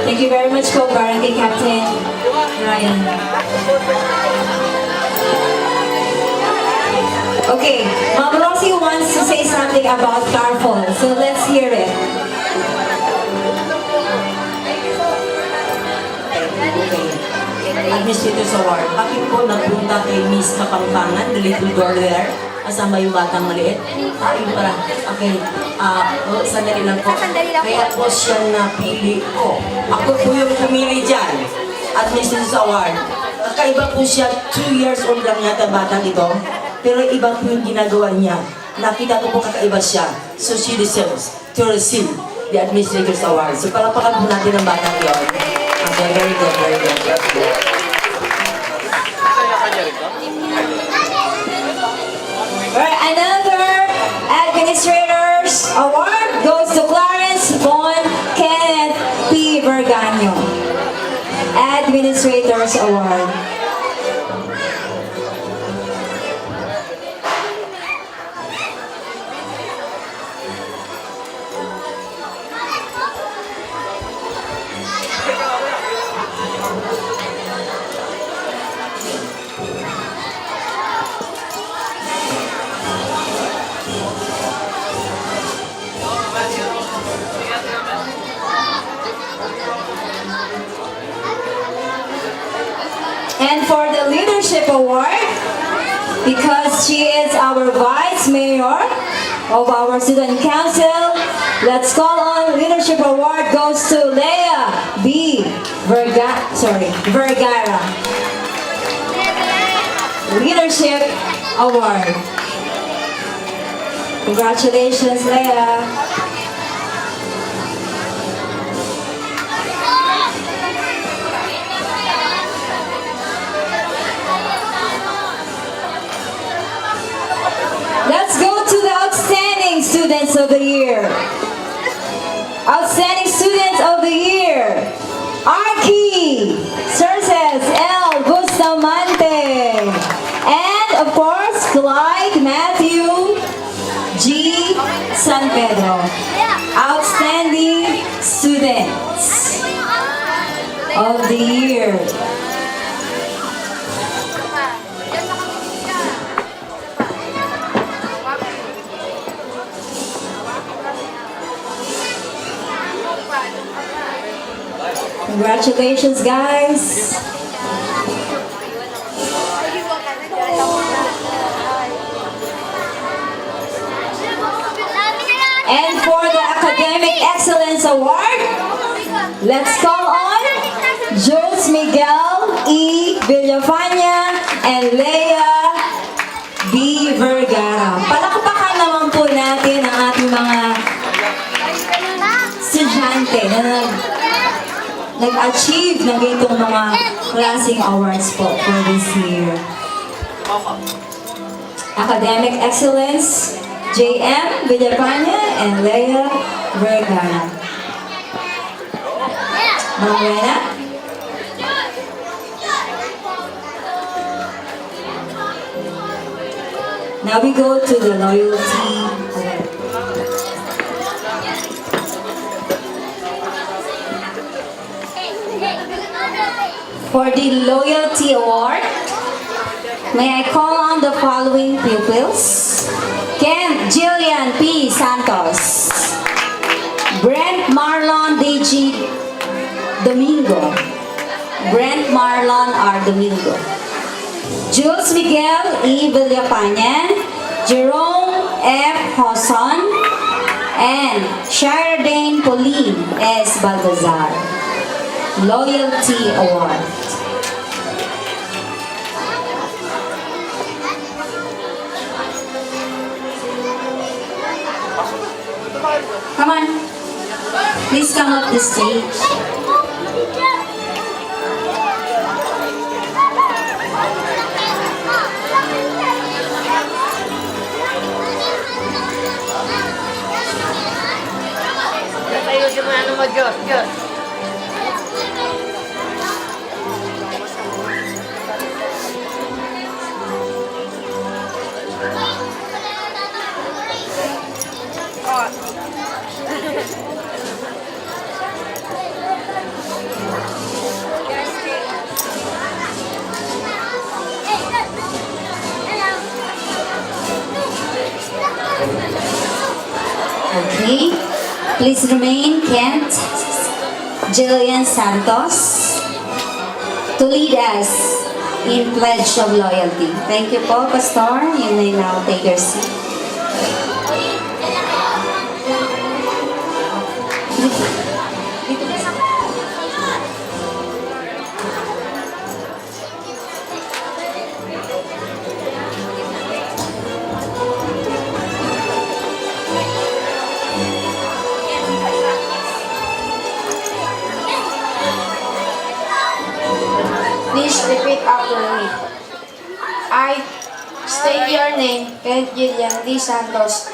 Thank you very much po, Barangay Captain Ryan. Okay, Ma'am Rosie wants to say something about Carful, so let's hear it. Administrators Award. Bakit po nagpunta kay Miss Kapampangan, the little girl there? Kasama yung batang maliit? Yun para. Okay. Sandali lang po. Kaya po siya napili ko. Ako po yung pumili dyan. Administrators Award. Kaiba po siya, 2 years old lang yata batang ito. Pero iba po yung ginagawa niya. Nakita ko po kakaiba siya. So she deserves to receive the Administrators Award. So palapakan po natin ang batang yun. Okay, very good, very good. Another Administrators Award goes to Clarence Von Kenneth P. Vergano. Administrators Award. And for the Leadership Award, because she is our Vice Mayor of our Student Council, let's call on Leadership Award goes to Leia B. Vergara. Leadership Award. Congratulations, Leia. Let's go to the Outstanding Students of the Year. Outstanding Students of the Year. Archie Cerces L. Bustamante. And of course, Clyde Matthew G. San Pedro. Outstanding Students of the Year. Congratulations, guys. And for the Academic Excellence Award, let's call on Jose Miguel E. Villafana and Leia B. Vergara. Palakpakan naman po natin ang ating mga estudyante na nag-achieve ng itong mga klaseng awards po for this year. Academic Excellence, J.M. Villafana and Leia Vergara. Manuela? Now we go to the Loyalty Award. For the Loyalty Award, may I call on the following pupils? Ken Jillian P. Santos. Domingo. Brent Marlon R. Domingo. Jules Miguel E. Villafañan, Jerome F. Hoson, and Sharadane Pauline S. Baltazar. Loyalty Award. Come on. Please come up the stage. Ayusin mo ano mo, Diyos, Diyos. Okay. Please remain, Kent, Jillian Santos, to lead us in Pledge of Loyalty. Thank you po, Pastor. You may now take your seat. Please repeat after me. I state your name, Kent Gillian D. Santos.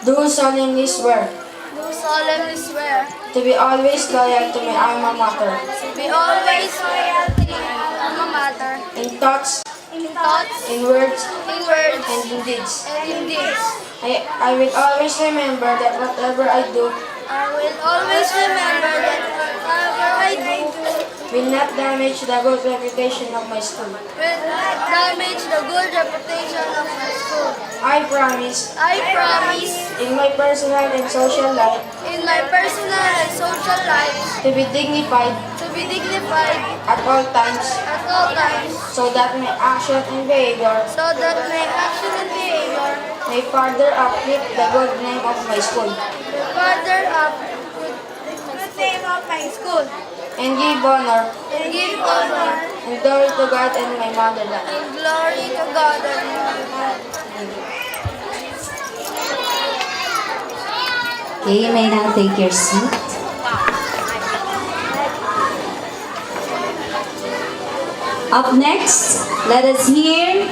Do solemnly swear Do solemnly swear to be always loyal to my alma mater to be always loyal to my alma mater in thoughts, in thoughts, in words, and in deeds. deeds. I will always remember that whatever I do I will always remember that whatever I do will not damage the good reputation of my school. will not damage the good reputation of my school. I promise, I promise, in my personal and social life, in my personal and social life, to be dignified to be dignified at all times, so that my action and behavior so that my action and behavior may further uplift the good name of my school will further up the name of my school and give honor and give honor and glory to God and my motherland. and glory to God and God. Okay, you may now take your seat. Up next, let us hear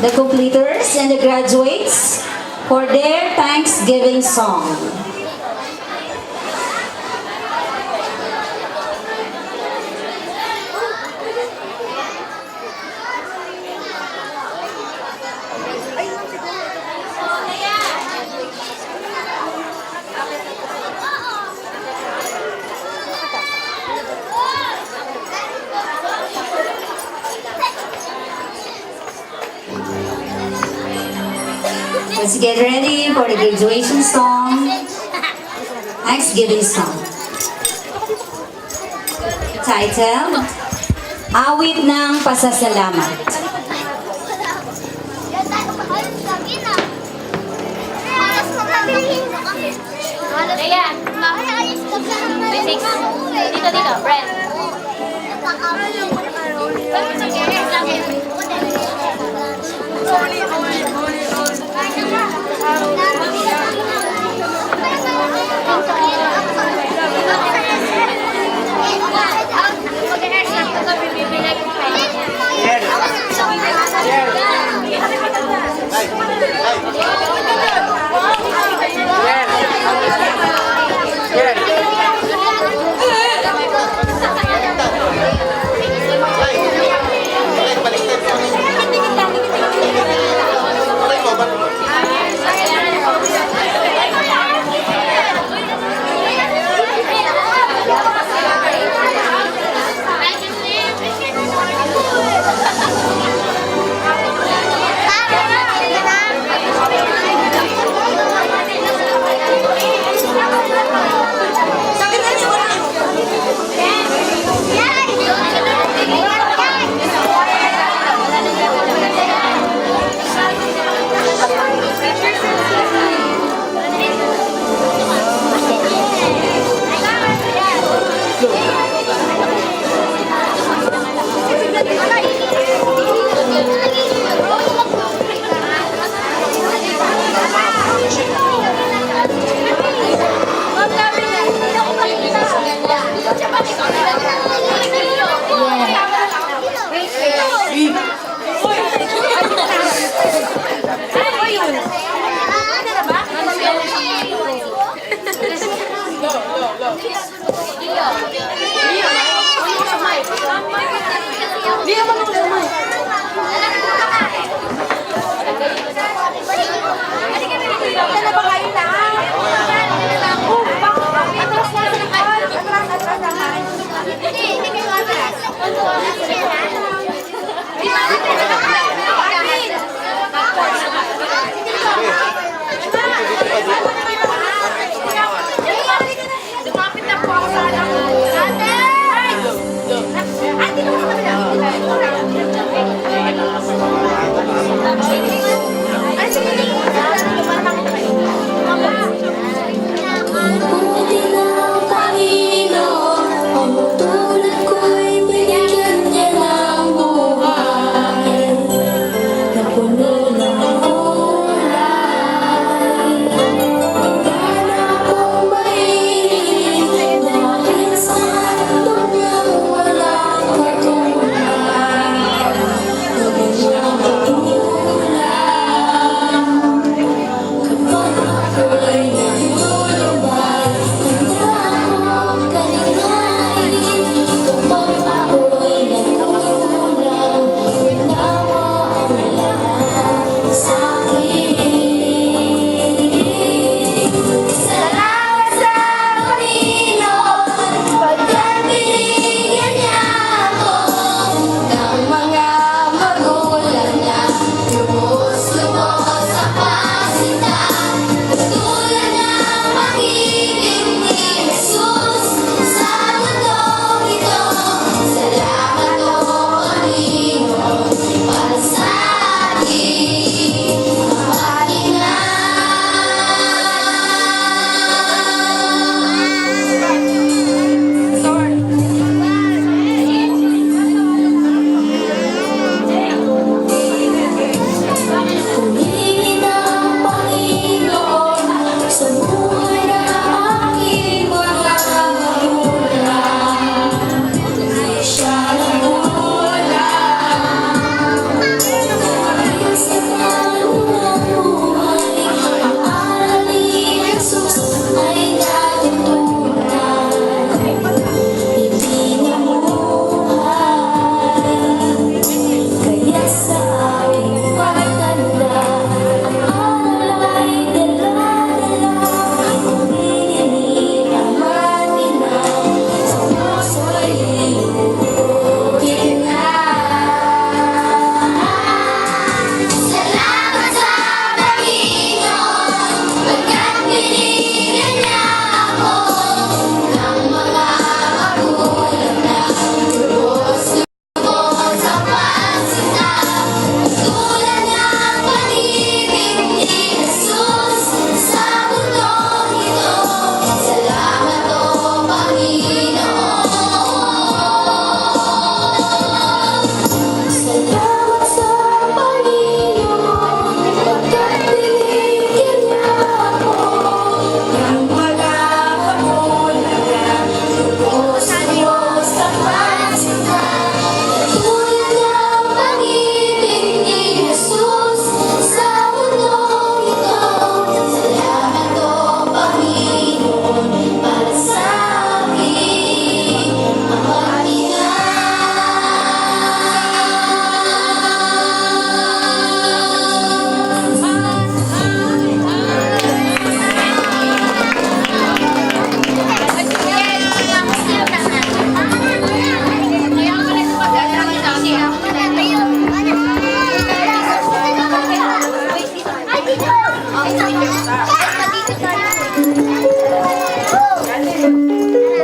the completers and the graduates for their Thanksgiving song. Let's get ready for the graduation song, Thanksgiving song. Title, Awit ng Pasasalamat. Ayan. Basics. Dito, Brent. Lumapit na po ako sa anak ko. Ate! Ay, dito ka na. Ay, sige. Mabuti ng Panginoon, ang tulad ko'y binigyan niya ng buhay na puno ng kulay. Wala akong mahilig dahil sa kanyang walang katulad. Kanyang katulad kapag ako'y nagulubay. Handa akong kaligayahin kapag ako'y nagkukulang. Ginawa ang lahat sa'kin. Salamat sa Panginoon pagkat binigyan niya ako ng mga magulang na lubos-lubos sa pasinta. Tulad ng pag-ibig ni Jesus sa mundong ito. Salamat o Panginoon para sa akin ang aking Pumili ng Panginoon sa buhay na aking mga magulang. Siya nagmula sa kalunang buhay. Ang aral ni Jesus ay dating tunay. Hindi namuhay. Kaya sa aking pagtanda, ang aral ay dala-dala. Kung hinihiling ang matinaw, sa puso'y iuukin na. Salamat sa Panginoon pagkat binigyan niya ako ng mga magulang na lubos-lubos sa pasinta. Tulad ng pag-ibig ni Jesus sa mundong ito. Salamat o Panginoon. Salamat sa Panginoon pagkat binigyan niya ako ng mga magulang na lubos-lubos sa pasinta. Tulad ng pag-ibig ni Jesus sa mundong ito. Salamat o Panginoon para sa akin ang aking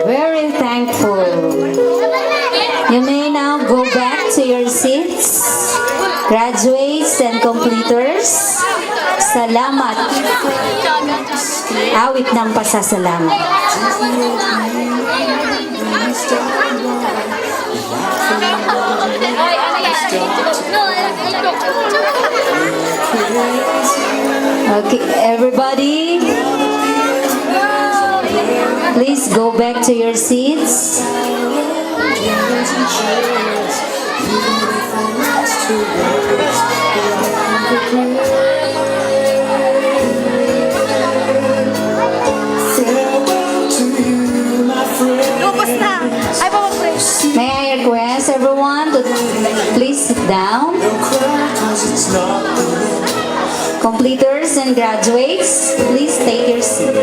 Very thankful. You may now go back to your seats. Graduates and completers, salamat. Awit ng pasasalamat. Okay, everybody, please go back to your seats. May I request everyone to please sit down. Completers and graduates, please take your seat.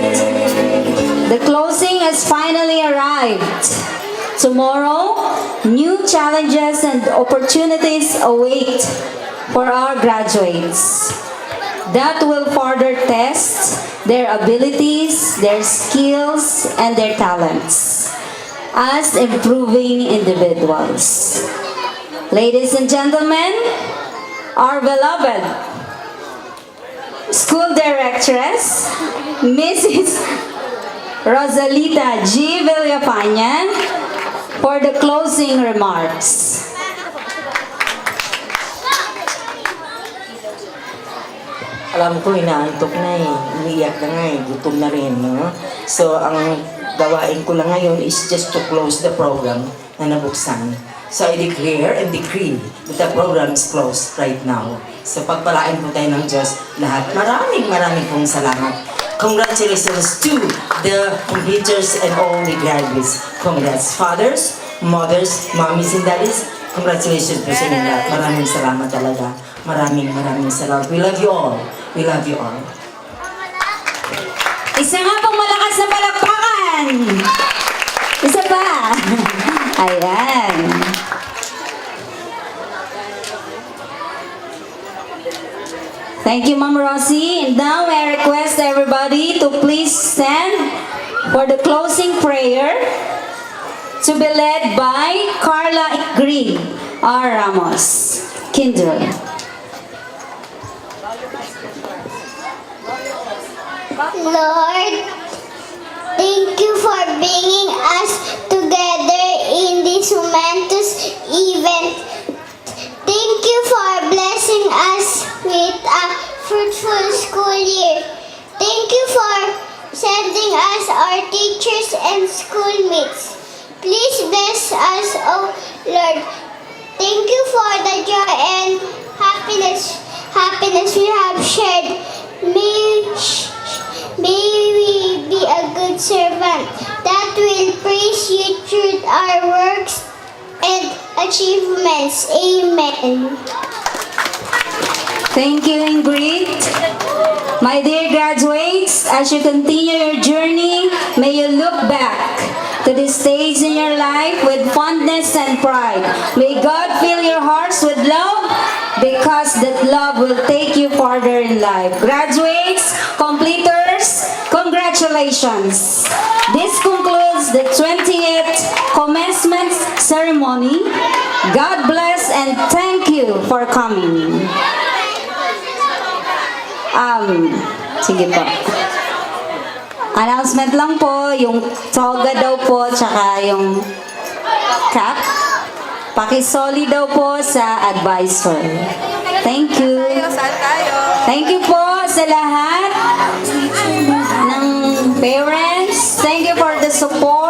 The closing has finally arrived. Tomorrow, new challenges and opportunities await for our graduates that will further test their abilities, their skills, and their talents as improving individuals. Ladies and gentlemen, our beloved school directress, Mrs. Rosalita G. Villafaña, for the closing remarks. Alam ko, inaantok na eh. Umiiyak na nga eh. Gutom na rin, no? So, ang gawain ko lang ngayon is just to close the program na nabuksan. So, I declare and decree that the program is closed right now. So, pagpalain po tayo ng Diyos lahat. Maraming pong salamat. Congratulations to the completers and all the graduates. Congrats, fathers, mothers, mommies and daddies. Congratulations po sa inyo lahat. Maraming salamat talaga. Maraming salamat. We love you all. We love you all. Isa nga pong malakas na palakpakan! Isa pa! Ayan. Thank you, Ma'am Rosie. And now I request everybody to please stand for the closing prayer to be led by Carla Green R. Ramos, Kinder. Lord, thank you for bringing us together in this momentous event. Thank you for blessing us with a fruitful school year. Thank you for sending us our teachers and schoolmates. Please bless us, oh Lord. Thank you for the joy and happiness we have shared. May we be a good servant that will praise you through our works and achievements. Amen. Thank you, Ingrid. My dear graduates, as you continue your journey, may you look back to this stage in your life with fondness and pride. May God fill your hearts with love, because that love will take you farther in life. Graduates, completers, congratulations. This concludes the 20th commencement ceremony. God bless and thank you for coming. Sige po. Announcement lang po, yung toga daw po, tsaka yung cap. Pakisoli daw po sa advisor. Thank you. Thank you po sa lahat ng parents. Thank you for the support.